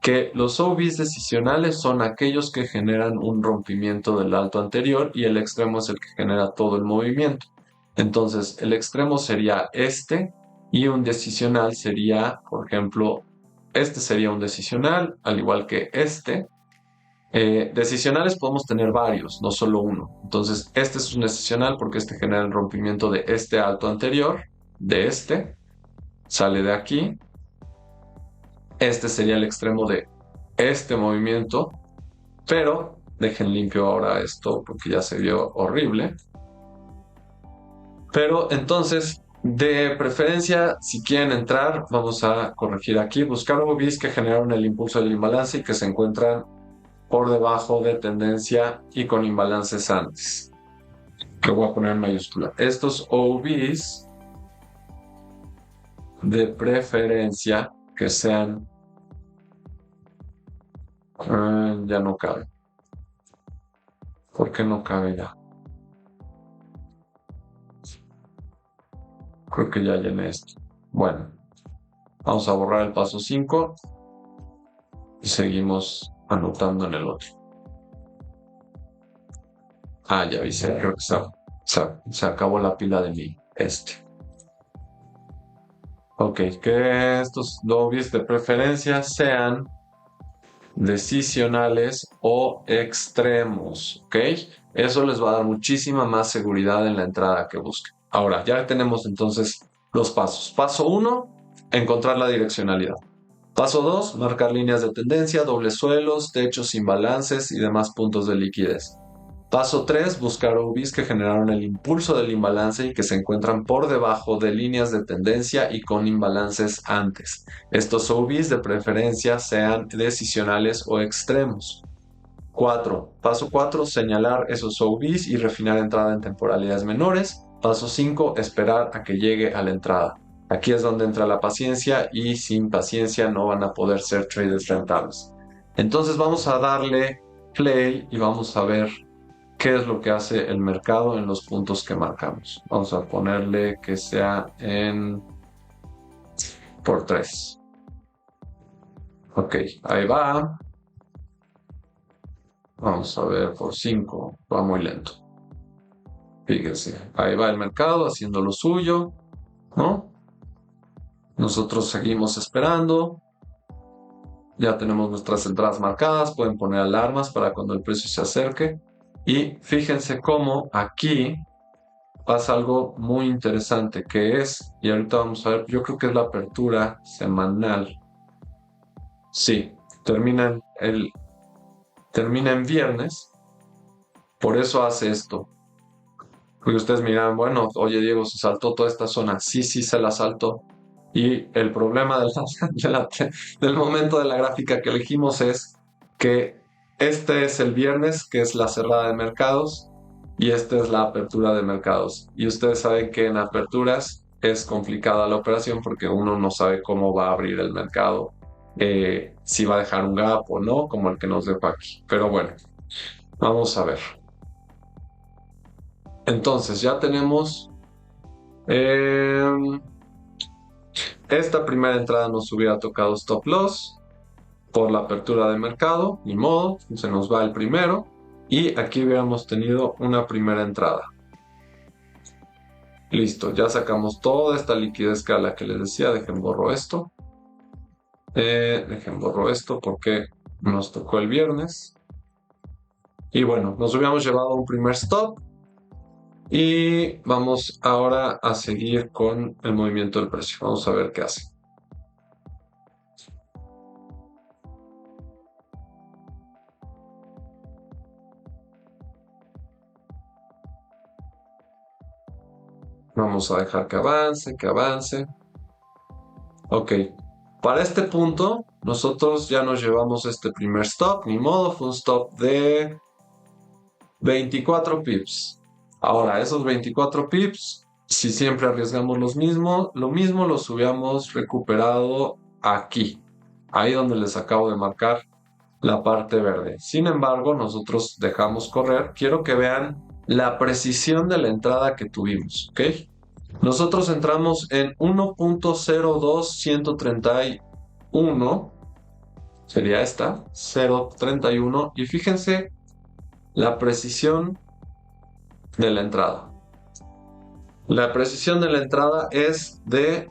Que los OBs decisionales son aquellos que generan un rompimiento del alto anterior y el extremo es el que genera todo el movimiento. Entonces, el extremo sería este y un decisional sería, por ejemplo, este sería un decisional, al igual que este. Decisionales podemos tener varios, no solo uno. Entonces, este es un decisional porque este genera el rompimiento de este alto anterior, de este, sale de aquí. Este sería el extremo de este movimiento, pero dejen limpio ahora esto porque ya se vio horrible. Pero entonces, de preferencia, si quieren entrar, vamos a corregir aquí, buscar OBs que generaron el impulso del imbalance y que se encuentran por debajo de tendencia y con imbalances antes. Lo voy a poner en mayúscula. Estos OBs de preferencia que sean... ya no cabe. ¿Por qué no cabe ya? Creo que ya llené esto. Bueno, vamos a borrar el paso 5 y seguimos anotando en el otro. Ya vi, creo que se acabó la pila de mi Ok, que estos lobbies de preferencia sean decisionales o extremos, ¿ok? Eso les va a dar muchísima más seguridad en la entrada que busquen. Ahora, ya tenemos entonces los pasos. Paso 1, encontrar la direccionalidad. Paso 2, marcar líneas de tendencia, dobles suelos, techos, imbalances y demás puntos de liquidez. Paso 3, buscar OBs que generaron el impulso del imbalance y que se encuentran por debajo de líneas de tendencia y con imbalances antes. Estos OBs de preferencia sean decisionales o extremos. Paso 4, señalar esos OBs y refinar entrada en temporalidades menores. Paso 5, esperar a que llegue a la entrada. Aquí es donde entra la paciencia y sin paciencia no van a poder ser traders rentables. Entonces vamos a darle play y vamos a ver qué es lo que hace el mercado en los puntos que marcamos. Vamos a ponerle que sea por 3. Ok, ahí va. Vamos a ver por 5. Va muy lento. Fíjense, ahí va el mercado haciendo lo suyo, ¿no? Nosotros seguimos esperando. Ya tenemos nuestras entradas marcadas. Pueden poner alarmas para cuando el precio se acerque. Y fíjense cómo aquí pasa algo muy interesante que es, y ahorita vamos a ver, yo creo que es la apertura semanal. Sí, termina en viernes, por eso hace esto. Porque ustedes miran, bueno, oye Diego, se saltó toda esta zona. Sí, sí, se la saltó. Y el problema del momento de la gráfica que elegimos es que este es el viernes, que es la cerrada de mercados, y esta es la apertura de mercados. Y ustedes saben que en aperturas es complicada la operación porque uno no sabe cómo va a abrir el mercado si va a dejar un gap o no, como el que nos dejó aquí. Pero bueno, vamos a ver. Entonces ya tenemos esta primera entrada nos hubiera tocado stop loss por la apertura de mercado, ni modo, se nos va el primero. Y aquí hubiéramos tenido una primera entrada. Listo, ya sacamos toda esta liquidez que a la que les decía. Dejen borro esto. Dejen borro esto porque nos tocó el viernes. Y bueno, nos hubiéramos llevado un primer stop. Y vamos ahora a seguir con el movimiento del precio. Vamos a ver qué hace. Vamos a dejar que avance, que avance. Ok, para este punto nosotros ya nos llevamos este primer stop, ni modo, fue un stop de 24 pips. Ahora, esos 24 pips, si siempre arriesgamos lo mismo los hubiéramos recuperado aquí, ahí donde les acabo de marcar la parte verde. Sin embargo, nosotros dejamos correr. Quiero que vean la precisión de la entrada que tuvimos, ¿ok? Nosotros entramos en 1.02131, sería esta, 0.31, y fíjense la precisión de la entrada. La precisión de la entrada es de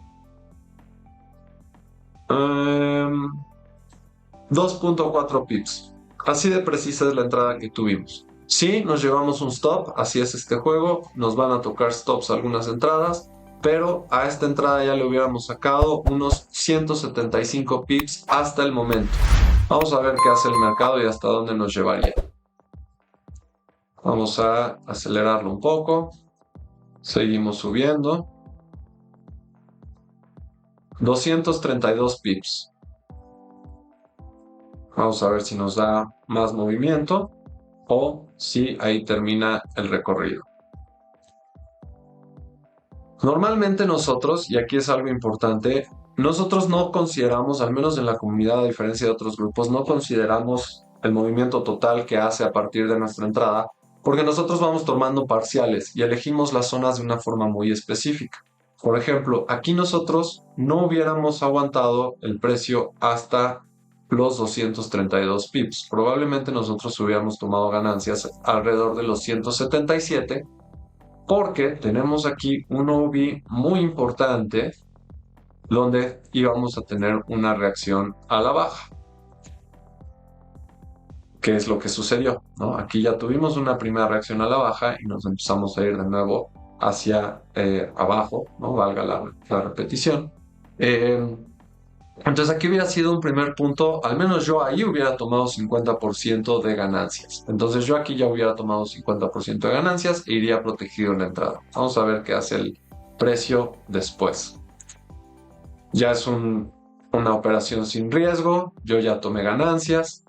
2.4 pips. Así de precisa es la entrada que tuvimos. Sí, nos llevamos un stop, así es este juego, nos van a tocar stops algunas entradas, pero a esta entrada ya le hubiéramos sacado unos 175 pips hasta el momento. Vamos a ver qué hace el mercado y hasta dónde nos llevaría. Vamos a acelerarlo un poco. Seguimos subiendo. 232 pips. Vamos a ver si nos da más movimiento o si ahí termina el recorrido. Normalmente nosotros, y aquí es algo importante, nosotros no consideramos, al menos en la comunidad a diferencia de otros grupos, no consideramos el movimiento total que hace a partir de nuestra entrada, porque nosotros vamos tomando parciales y elegimos las zonas de una forma muy específica. Por ejemplo, aquí nosotros no hubiéramos aguantado el precio hasta los 232 pips. Probablemente nosotros hubiéramos tomado ganancias alrededor de los 177 porque tenemos aquí un OB muy importante donde íbamos a tener una reacción a la baja. ¿Qué es lo que sucedió? ¿No? Aquí ya tuvimos una primera reacción a la baja y nos empezamos a ir de nuevo hacia abajo, ¿no? Valga la repetición. Entonces aquí hubiera sido un primer punto, al menos yo ahí hubiera tomado 50% de ganancias. Entonces yo aquí ya hubiera tomado 50% de ganancias e iría protegido en la entrada. Vamos a ver qué hace el precio después. Ya es una operación sin riesgo, yo ya tomé ganancias.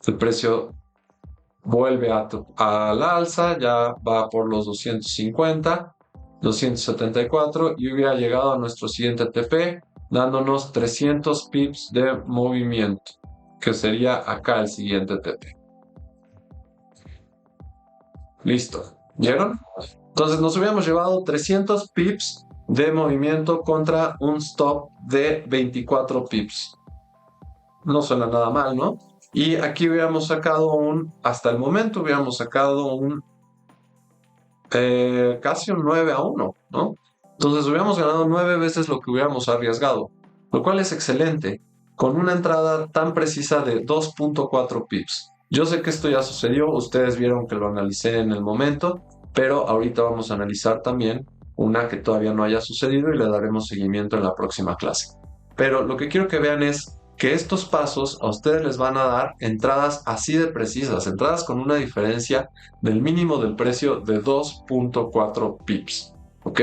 El precio vuelve al alza, ya va por los 250, 274 y hubiera llegado a nuestro siguiente TP dándonos 300 pips de movimiento, que sería acá el siguiente TP. Listo, ¿vieron? Entonces nos hubiéramos llevado 300 pips de movimiento contra un stop de 24 pips. No suena nada mal, ¿no? Y aquí hubiéramos sacado hasta el momento hubiéramos sacado casi un 9-1, ¿no? Entonces hubiéramos ganado 9 veces lo que hubiéramos arriesgado, lo cual es excelente, con una entrada tan precisa de 2.4 pips. Yo sé que esto ya sucedió, ustedes vieron que lo analicé en el momento, pero ahorita vamos a analizar también una que todavía no haya sucedido y le daremos seguimiento en la próxima clase. Pero lo que quiero que vean es que estos pasos a ustedes les van a dar entradas así de precisas, entradas con una diferencia del mínimo del precio de 2.4 pips, ¿ok?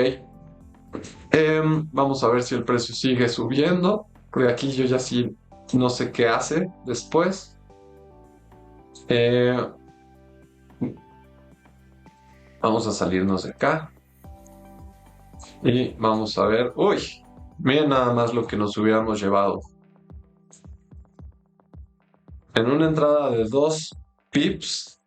Vamos a ver si el precio sigue subiendo, porque aquí yo ya sí no sé qué hace después. Vamos a salirnos de acá y vamos a ver, uy, miren nada más lo que nos hubiéramos llevado. en una entrada de 2 pips,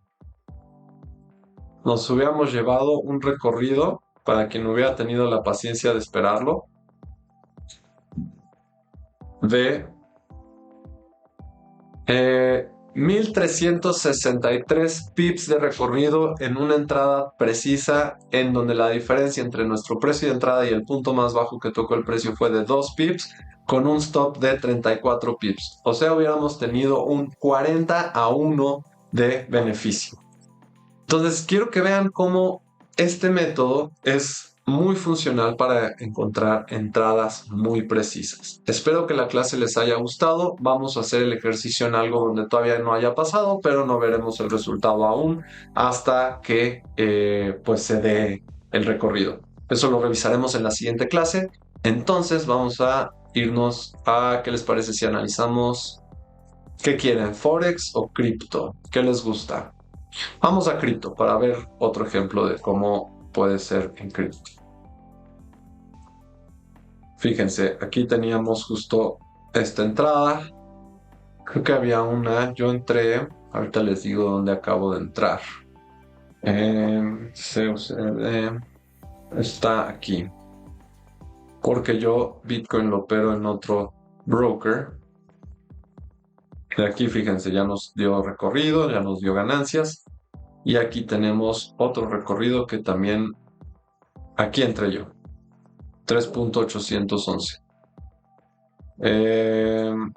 nos hubiéramos llevado un recorrido, para quien hubiera tenido la paciencia de esperarlo, de 1363 pips de recorrido en una entrada precisa, en donde la diferencia entre nuestro precio de entrada y el punto más bajo que tocó el precio fue de 2 pips, con un stop de 34 pips. O sea, hubiéramos tenido un 40-1 de beneficio. Entonces, quiero que vean cómo este método es muy funcional para encontrar entradas muy precisas. Espero que la clase les haya gustado. Vamos a hacer el ejercicio en algo donde todavía no haya pasado, pero no veremos el resultado aún hasta que pues se dé el recorrido. Eso lo revisaremos en la siguiente clase. Entonces vamos a irnos a, ¿qué les parece si analizamos qué quieren, Forex o cripto? ¿Qué les gusta? Vamos a cripto para ver otro ejemplo de cómo puede ser en cripto. Fíjense, aquí teníamos justo esta entrada. Creo que había una, yo entré, ahorita les digo dónde acabo de entrar. Está aquí. Porque yo Bitcoin lo opero en otro broker. De aquí, fíjense, ya nos dio recorrido, ya nos dio ganancias. Y aquí tenemos otro recorrido que también, aquí entré yo. 3.811.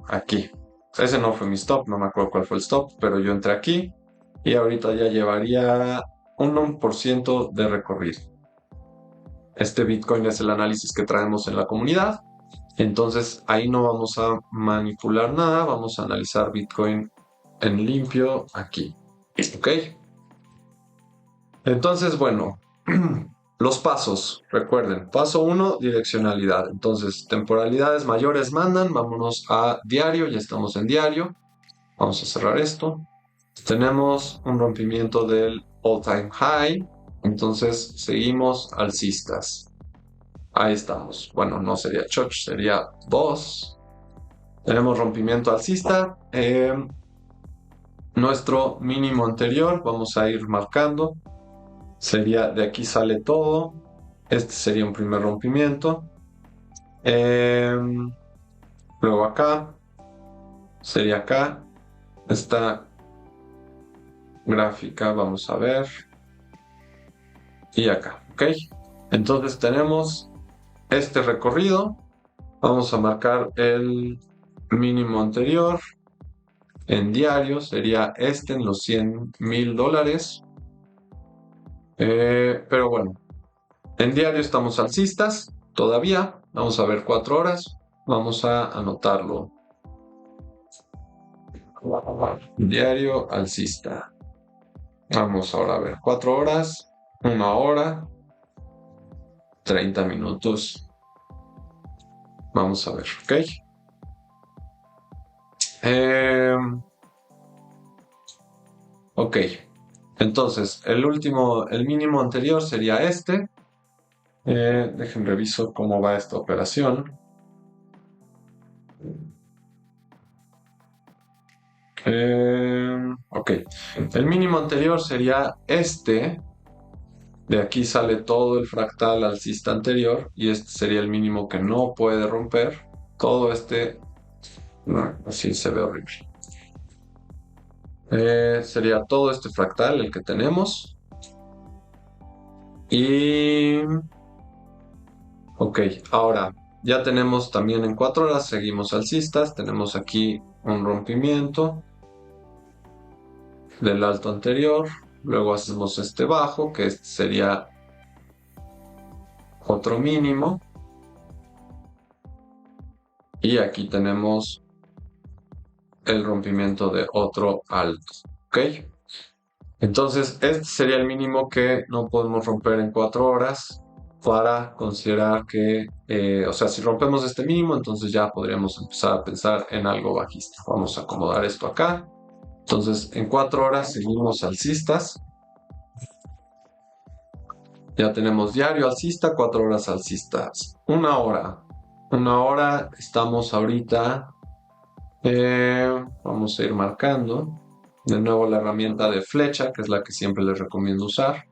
Aquí. Ese no fue mi stop, no me acuerdo cuál fue el stop, pero yo entré aquí y ahorita ya llevaría un 1% de recorrido. Este Bitcoin es el análisis que traemos en la comunidad. Entonces ahí no vamos a manipular nada, vamos a analizar Bitcoin en limpio aquí. ¿Ok? Entonces, bueno, los pasos, recuerden, paso 1, direccionalidad. Entonces, temporalidades mayores mandan, vámonos a diario, ya estamos en diario. Vamos a cerrar esto. Tenemos un rompimiento del all-time high, entonces seguimos alcistas. Ahí estamos. Bueno, no sería choch, sería 2. Tenemos rompimiento alcista. Nuestro mínimo anterior, vamos a ir marcando. Sería, de aquí sale todo. Este sería un primer rompimiento. Luego acá. Sería acá. Esta gráfica, vamos a ver. Y acá, ¿ok? Entonces tenemos este recorrido. Vamos a marcar el mínimo anterior. En diario sería este en los $100,000. Pero bueno, en diario estamos alcistas todavía. Vamos a ver 4 horas. Vamos a anotarlo. Diario alcista. Vamos ahora a ver 4 horas, 1 hora, 30 minutos. Vamos a ver, ¿ok? Ok. Entonces, el mínimo anterior sería este. Dejen reviso cómo va esta operación. Ok. El mínimo anterior sería este. De aquí sale todo el fractal alcista anterior y este sería el mínimo que no puede romper. Todo este, no, así se ve horrible. Sería todo este fractal el que tenemos. Y... Ok, ahora ya tenemos también en 4 horas, seguimos alcistas. Tenemos aquí un rompimiento del alto anterior. Luego hacemos este bajo, que este sería otro mínimo. Y aquí tenemos el rompimiento de otro alto. ¿Ok? Entonces, este sería el mínimo que no podemos romper en 4 horas para considerar que, o sea, si rompemos este mínimo, entonces ya podríamos empezar a pensar en algo bajista. Vamos a acomodar esto acá. Entonces, en 4 horas seguimos alcistas. Ya tenemos diario alcista, 4 horas alcistas. 1 hora. 1 hora, estamos ahorita Vamos a ir marcando. De nuevo la herramienta de flecha, que es la que siempre les recomiendo usar.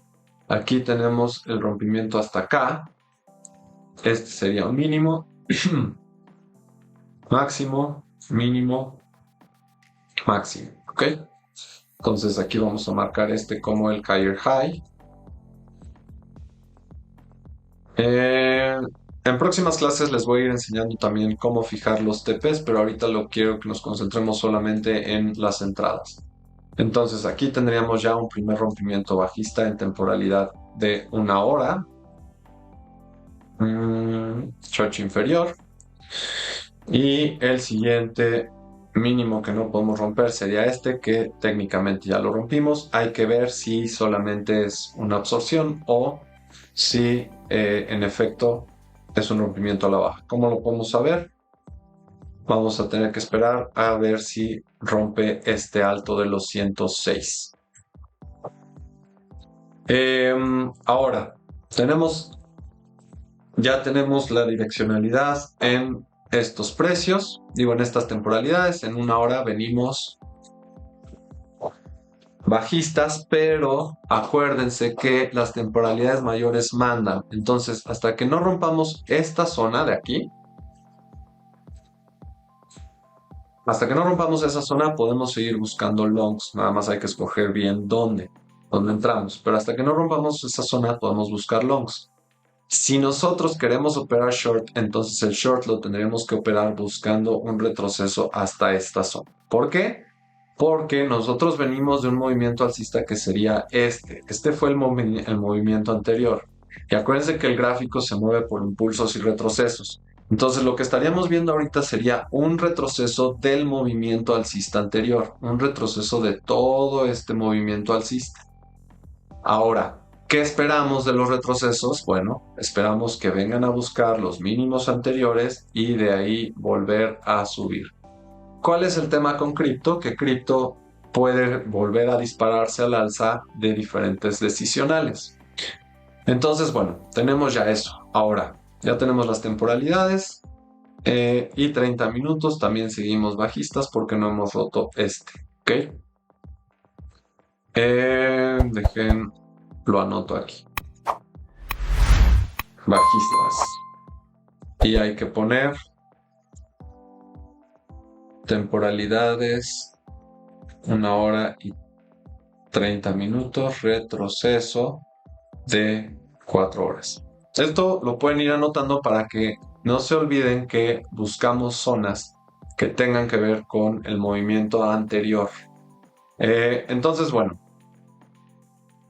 Aquí tenemos el rompimiento hasta acá. Este sería un mínimo, máximo, mínimo, máximo. ¿Ok? Entonces aquí vamos a marcar este como el higher high. En próximas clases les voy a ir enseñando también cómo fijar los TPs, pero ahorita lo quiero que nos concentremos solamente en las entradas. Entonces aquí tendríamos ya un primer rompimiento bajista en temporalidad de 1 hora. Stretch inferior. Y el siguiente mínimo que no podemos romper sería este, que técnicamente ya lo rompimos. Hay que ver si solamente es una absorción o si en efecto es un rompimiento a la baja. ¿Cómo lo podemos saber? Vamos a tener que esperar a ver si rompe este alto de los 106. Ahora, ya tenemos la direccionalidad en estos precios, digo en estas temporalidades. En 1 hora venimos bajistas, pero acuérdense que las temporalidades mayores mandan. Entonces, hasta que no rompamos esta zona de aquí, hasta que no rompamos esa zona, podemos seguir buscando longs. Nada más hay que escoger bien dónde entramos. Pero hasta que no rompamos esa zona, podemos buscar longs. Si nosotros queremos operar short, entonces el short lo tendremos que operar buscando un retroceso hasta esta zona. ¿Por qué? Porque nosotros venimos de un movimiento alcista que sería este. Este fue el movimiento anterior. Y acuérdense que el gráfico se mueve por impulsos y retrocesos. Entonces lo que estaríamos viendo ahorita sería un retroceso del movimiento alcista anterior, un retroceso de todo este movimiento alcista. Ahora, ¿qué esperamos de los retrocesos? Bueno, esperamos que vengan a buscar los mínimos anteriores y de ahí volver a subir. ¿Cuál es el tema con cripto? Que cripto puede volver a dispararse al alza de diferentes decisionales. Entonces, bueno, tenemos ya eso. Ahora, ya tenemos las temporalidades y 30 minutos. También seguimos bajistas porque no hemos roto este. ¿Ok? Dejen, lo anoto aquí. Bajistas. Y hay que poner temporalidades 1 hora y 30 minutos, retroceso de 4 horas. Esto lo pueden ir anotando para que no se olviden que buscamos zonas que tengan que ver con el movimiento anterior. Entonces, bueno,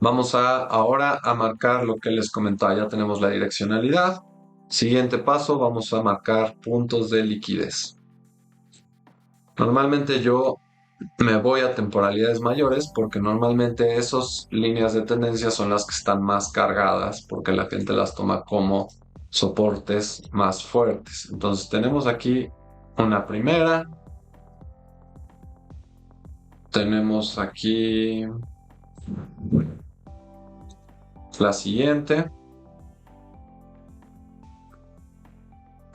vamos ahora a marcar lo que les comentaba. Ya tenemos la direccionalidad. Siguiente paso, vamos a marcar puntos de liquidez. Normalmente yo me voy a temporalidades mayores porque normalmente esas líneas de tendencia son las que están más cargadas porque la gente las toma como soportes más fuertes. Entonces tenemos aquí una primera, tenemos aquí la siguiente,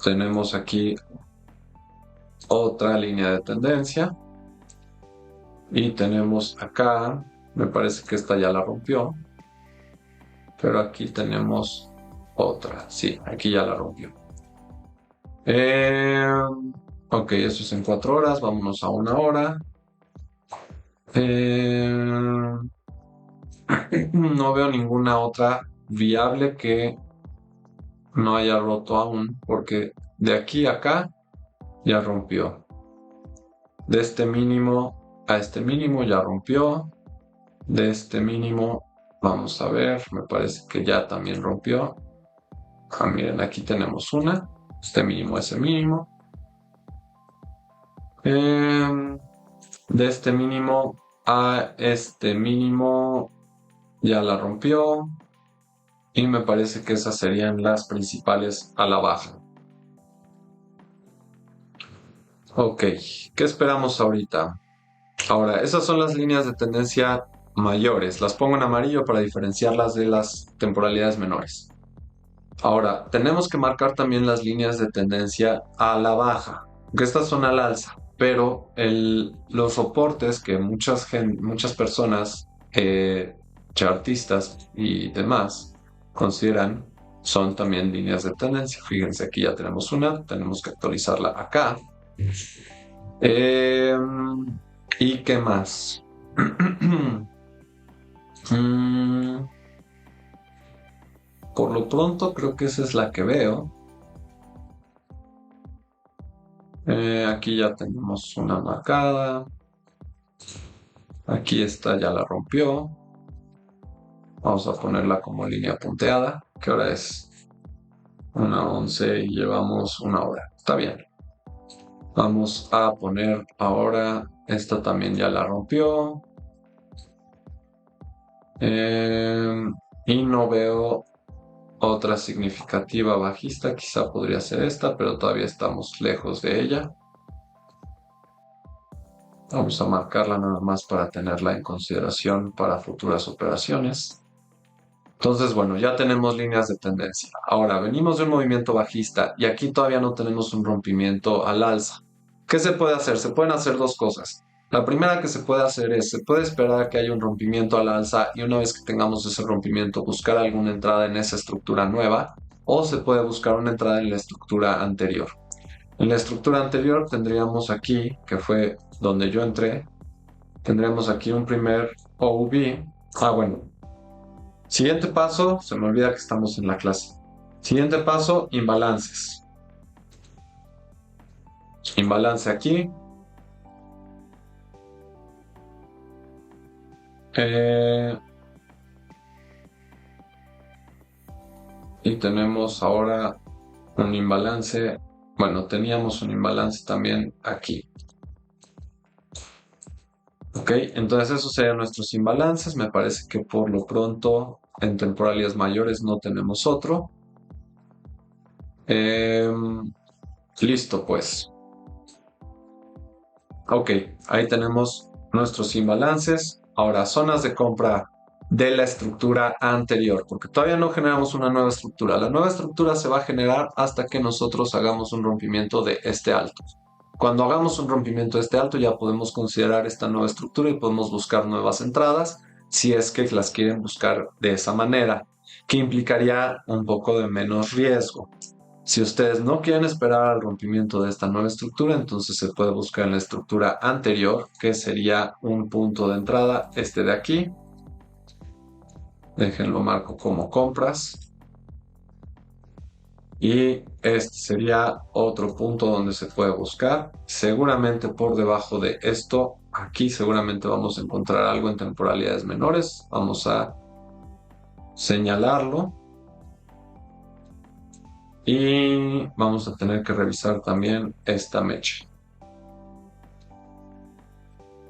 tenemos aquí otra línea de tendencia y tenemos acá, me parece que esta ya la rompió, pero aquí tenemos otra, sí, aquí ya la rompió. Ok, eso es en 4 horas, vámonos a 1 hora. No veo ninguna otra viable que no haya roto aún, porque de aquí a acá ya rompió. De este mínimo a este mínimo ya rompió. De este mínimo, vamos a ver, me parece que ya también rompió. Miren, aquí tenemos una. Este mínimo, ese mínimo. De este mínimo a este mínimo ya la rompió. Y me parece que esas serían las principales a la baja. Ok, ¿qué esperamos ahorita? Ahora, esas son las líneas de tendencia mayores. Las pongo en amarillo para diferenciarlas de las temporalidades menores. Ahora, tenemos que marcar también las líneas de tendencia a la baja, porque estas son al alza. pero los soportes que muchas personas, chartistas y demás, consideran son también líneas de tendencia. Fíjense, aquí ya tenemos una, tenemos que actualizarla acá. Eh, ¿Y qué más? Mm, por lo pronto creo que esa es la que veo. Aquí ya tenemos una marcada. Aquí esta ya la rompió. Vamos a ponerla como línea punteada. ¿Qué hora es? 1:11 y llevamos una hora. Está bien. Vamos a poner ahora, esta también ya la rompió. Y no veo otra significativa bajista. Quizá podría ser esta, pero todavía estamos lejos de ella. Vamos a marcarla nada más para tenerla en consideración para futuras operaciones. Entonces, bueno, ya tenemos líneas de tendencia. Ahora, venimos de un movimiento bajista y aquí todavía no tenemos un rompimiento al alza. ¿Qué se puede hacer? Se pueden hacer dos cosas. La primera que se puede hacer es, se puede esperar a que haya un rompimiento al alza y una vez que tengamos ese rompimiento, buscar alguna entrada en esa estructura nueva, o se puede buscar una entrada en la estructura anterior. En la estructura anterior tendríamos aquí, que fue donde yo entré, tendríamos aquí un primer OUV. Bueno, siguiente paso, se me olvida que estamos en la clase. Siguiente paso, imbalances. Imbalance aquí. Eh, y tenemos ahora un imbalance. Bueno, teníamos un imbalance también aquí. Ok, entonces esos serían nuestros imbalances. Me parece que por lo pronto en temporalidades mayores no tenemos otro. Listo, pues. Ok, ahí tenemos nuestros imbalances. Ahora, zonas de compra de la estructura anterior, porque todavía no generamos una nueva estructura. La nueva estructura se va a generar hasta que nosotros hagamos un rompimiento de este alto. Cuando hagamos un rompimiento de este alto, ya podemos considerar esta nueva estructura y podemos buscar nuevas entradas si es que las quieren buscar de esa manera, que implicaría un poco de menos riesgo. Si ustedes no quieren esperar al rompimiento de esta nueva estructura, entonces se puede buscar en la estructura anterior, que sería un punto de entrada, este de aquí. Déjenlo marco como compras. Y este sería otro punto donde se puede buscar. Seguramente por debajo de esto, aquí seguramente vamos a encontrar algo en temporalidades menores. Vamos a señalarlo. Y vamos a tener que revisar también esta mecha.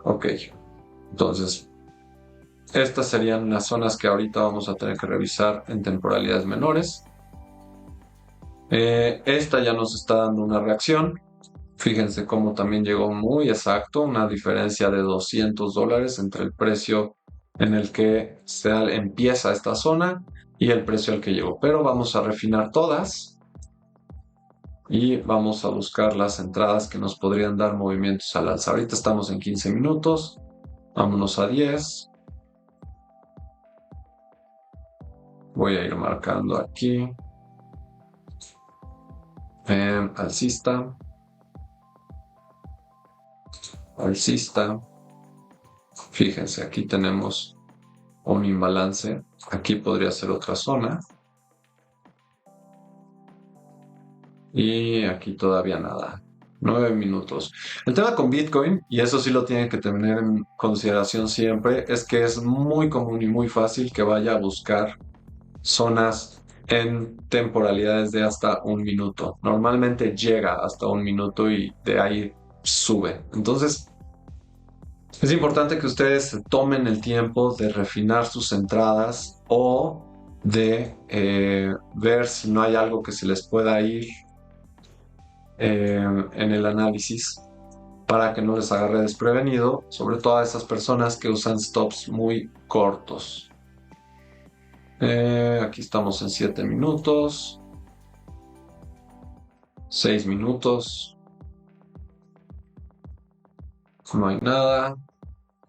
Ok, entonces estas serían las zonas que ahorita vamos a tener que revisar en temporalidades menores. Esta ya nos está dando una reacción. Fíjense cómo también llegó muy exacto, una diferencia de $200 entre el precio en el que empieza esta zona y el precio al que llegó. Pero vamos a refinar todas y vamos a buscar las entradas que nos podrían dar movimientos al alza. Ahorita estamos en 15 minutos, vámonos a 10. Voy a ir marcando aquí. Alcista. Alcista. Fíjense, aquí tenemos un imbalance. Aquí podría ser otra zona. Y aquí todavía nada. 9 minutos. El tema con Bitcoin, y eso sí lo tienen que tener en consideración siempre, es que es muy común y muy fácil que vaya a buscar zonas en temporalidades de hasta un minuto. Normalmente llega hasta un minuto y de ahí sube. Entonces, es importante que ustedes tomen el tiempo de refinar sus entradas o de ver si no hay algo que se les pueda ir en el análisis para que no les agarre desprevenido, sobre todo a esas personas que usan stops muy cortos. Aquí estamos en 7 minutos, 6 minutos. No hay nada.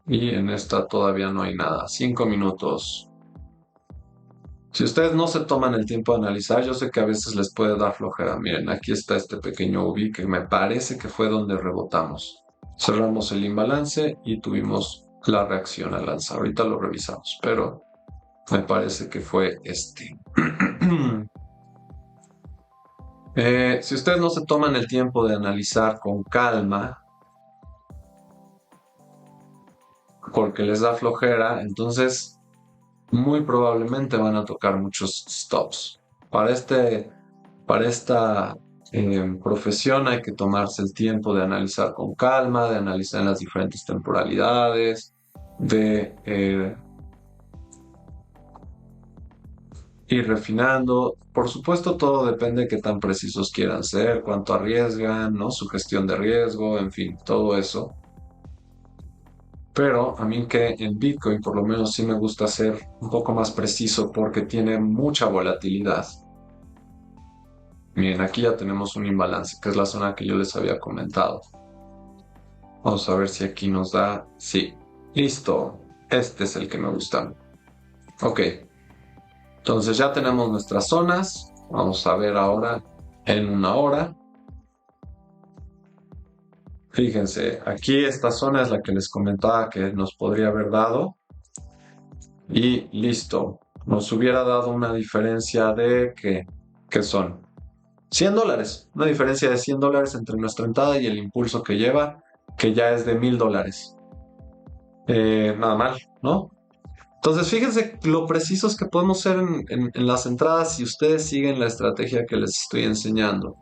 Y en esta todavía no hay nada. 5 minutos. Si ustedes no se toman el tiempo de analizar, yo sé que a veces les puede dar flojera. Miren, aquí está este pequeño UV que me parece que fue donde rebotamos. Cerramos el imbalance y tuvimos la reacción al alza. Ahorita lo revisamos, pero me parece que fue este. Si ustedes no se toman el tiempo de analizar con calma, porque les da flojera, entonces muy probablemente van a tocar muchos stops. Para esta profesión hay que tomarse el tiempo de analizar con calma, de analizar en las diferentes temporalidades, de ir refinando. Por supuesto, todo depende de qué tan precisos quieran ser, cuánto arriesgan, ¿no? Su gestión de riesgo, en fin, todo eso. Pero a mí que en Bitcoin por lo menos sí me gusta ser un poco más preciso porque tiene mucha volatilidad. Miren, aquí ya tenemos un imbalance, que es la zona que yo les había comentado. Vamos a ver si aquí nos da... Sí, listo. Este es el que me gusta. Ok, entonces ya tenemos nuestras zonas. Vamos a ver ahora en una hora. Fíjense, aquí esta zona es la que les comentaba que nos podría haber dado. Y listo. Nos hubiera dado una diferencia de ¿qué son? $100. Una diferencia de $100 entre nuestra entrada y el impulso que lleva, que ya es de $1000. Nada mal, ¿no? Entonces, fíjense lo precisos que podemos ser en las entradas si ustedes siguen la estrategia que les estoy enseñando.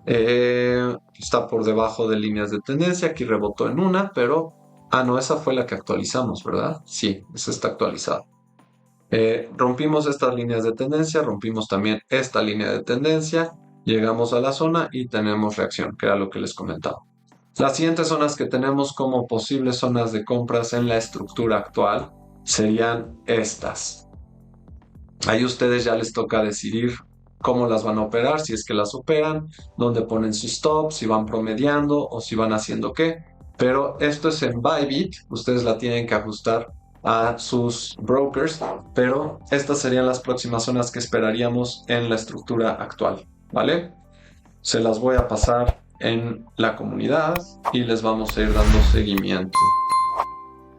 Está por debajo de líneas de tendencia, aquí rebotó en una, pero... Ah, no, esa fue la que actualizamos, ¿verdad? Sí, esa está actualizada. Rompimos estas líneas de tendencia, rompimos también esta línea de tendencia, llegamos a la zona y tenemos reacción, que era lo que les comentaba. Las siguientes zonas que tenemos como posibles zonas de compras en la estructura actual serían estas. Ahí ustedes ya les toca decidir cómo las van a operar, si es que las operan, dónde ponen su stop, si van promediando o si van haciendo qué. Pero esto es en Bybit, ustedes la tienen que ajustar a sus brokers, pero estas serían las próximas zonas que esperaríamos en la estructura actual, ¿vale? Se las voy a pasar en la comunidad y les vamos a ir dando seguimiento.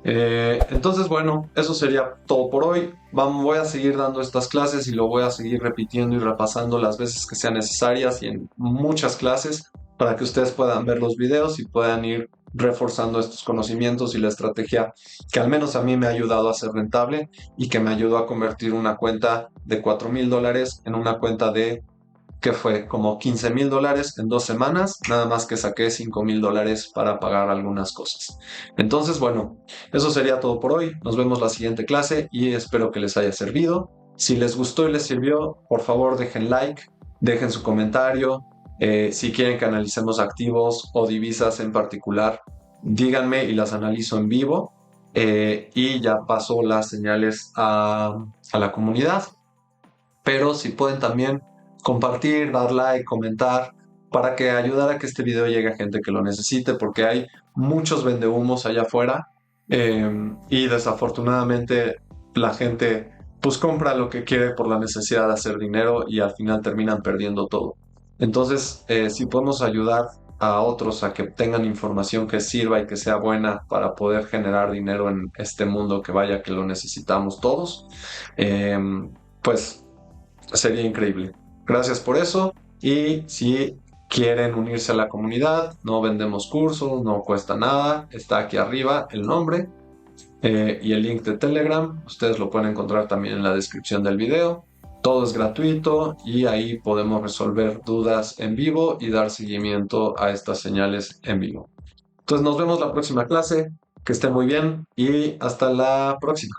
Entonces, bueno, eso sería todo por hoy. Voy a seguir dando estas clases y lo voy a seguir repitiendo y repasando las veces que sean necesarias y en muchas clases para que ustedes puedan ver los videos y puedan ir reforzando estos conocimientos y la estrategia que al menos a mí me ha ayudado a ser rentable y que me ayudó a convertir una cuenta de $4000 en una cuenta de que fue como $15000 en 2 semanas, nada más que saqué $5000 para pagar algunas cosas. Entonces, bueno, eso sería todo por hoy. Nos vemos la siguiente clase y espero que les haya servido. Si les gustó y les sirvió, por favor dejen like, dejen su comentario. Si quieren que analicemos activos o divisas en particular, díganme y las analizo en vivo. Y ya paso las señales a la comunidad. Pero si pueden también compartir, dar like, comentar, para que ayudar a que este video llegue a gente que lo necesite, porque hay muchos vendehumos allá afuera y desafortunadamente la gente pues compra lo que quiere por la necesidad de hacer dinero y al final terminan perdiendo todo. Entonces, si podemos ayudar a otros a que tengan información que sirva y que sea buena para poder generar dinero en este mundo que vaya que lo necesitamos todos, pues sería increíble. Gracias por eso y si quieren unirse a la comunidad, no vendemos cursos, no cuesta nada, está aquí arriba el nombre y el link de Telegram, ustedes lo pueden encontrar también en la descripción del video. Todo es gratuito y ahí podemos resolver dudas en vivo y dar seguimiento a estas señales en vivo. Entonces nos vemos la próxima clase, que esté muy bien y hasta la próxima.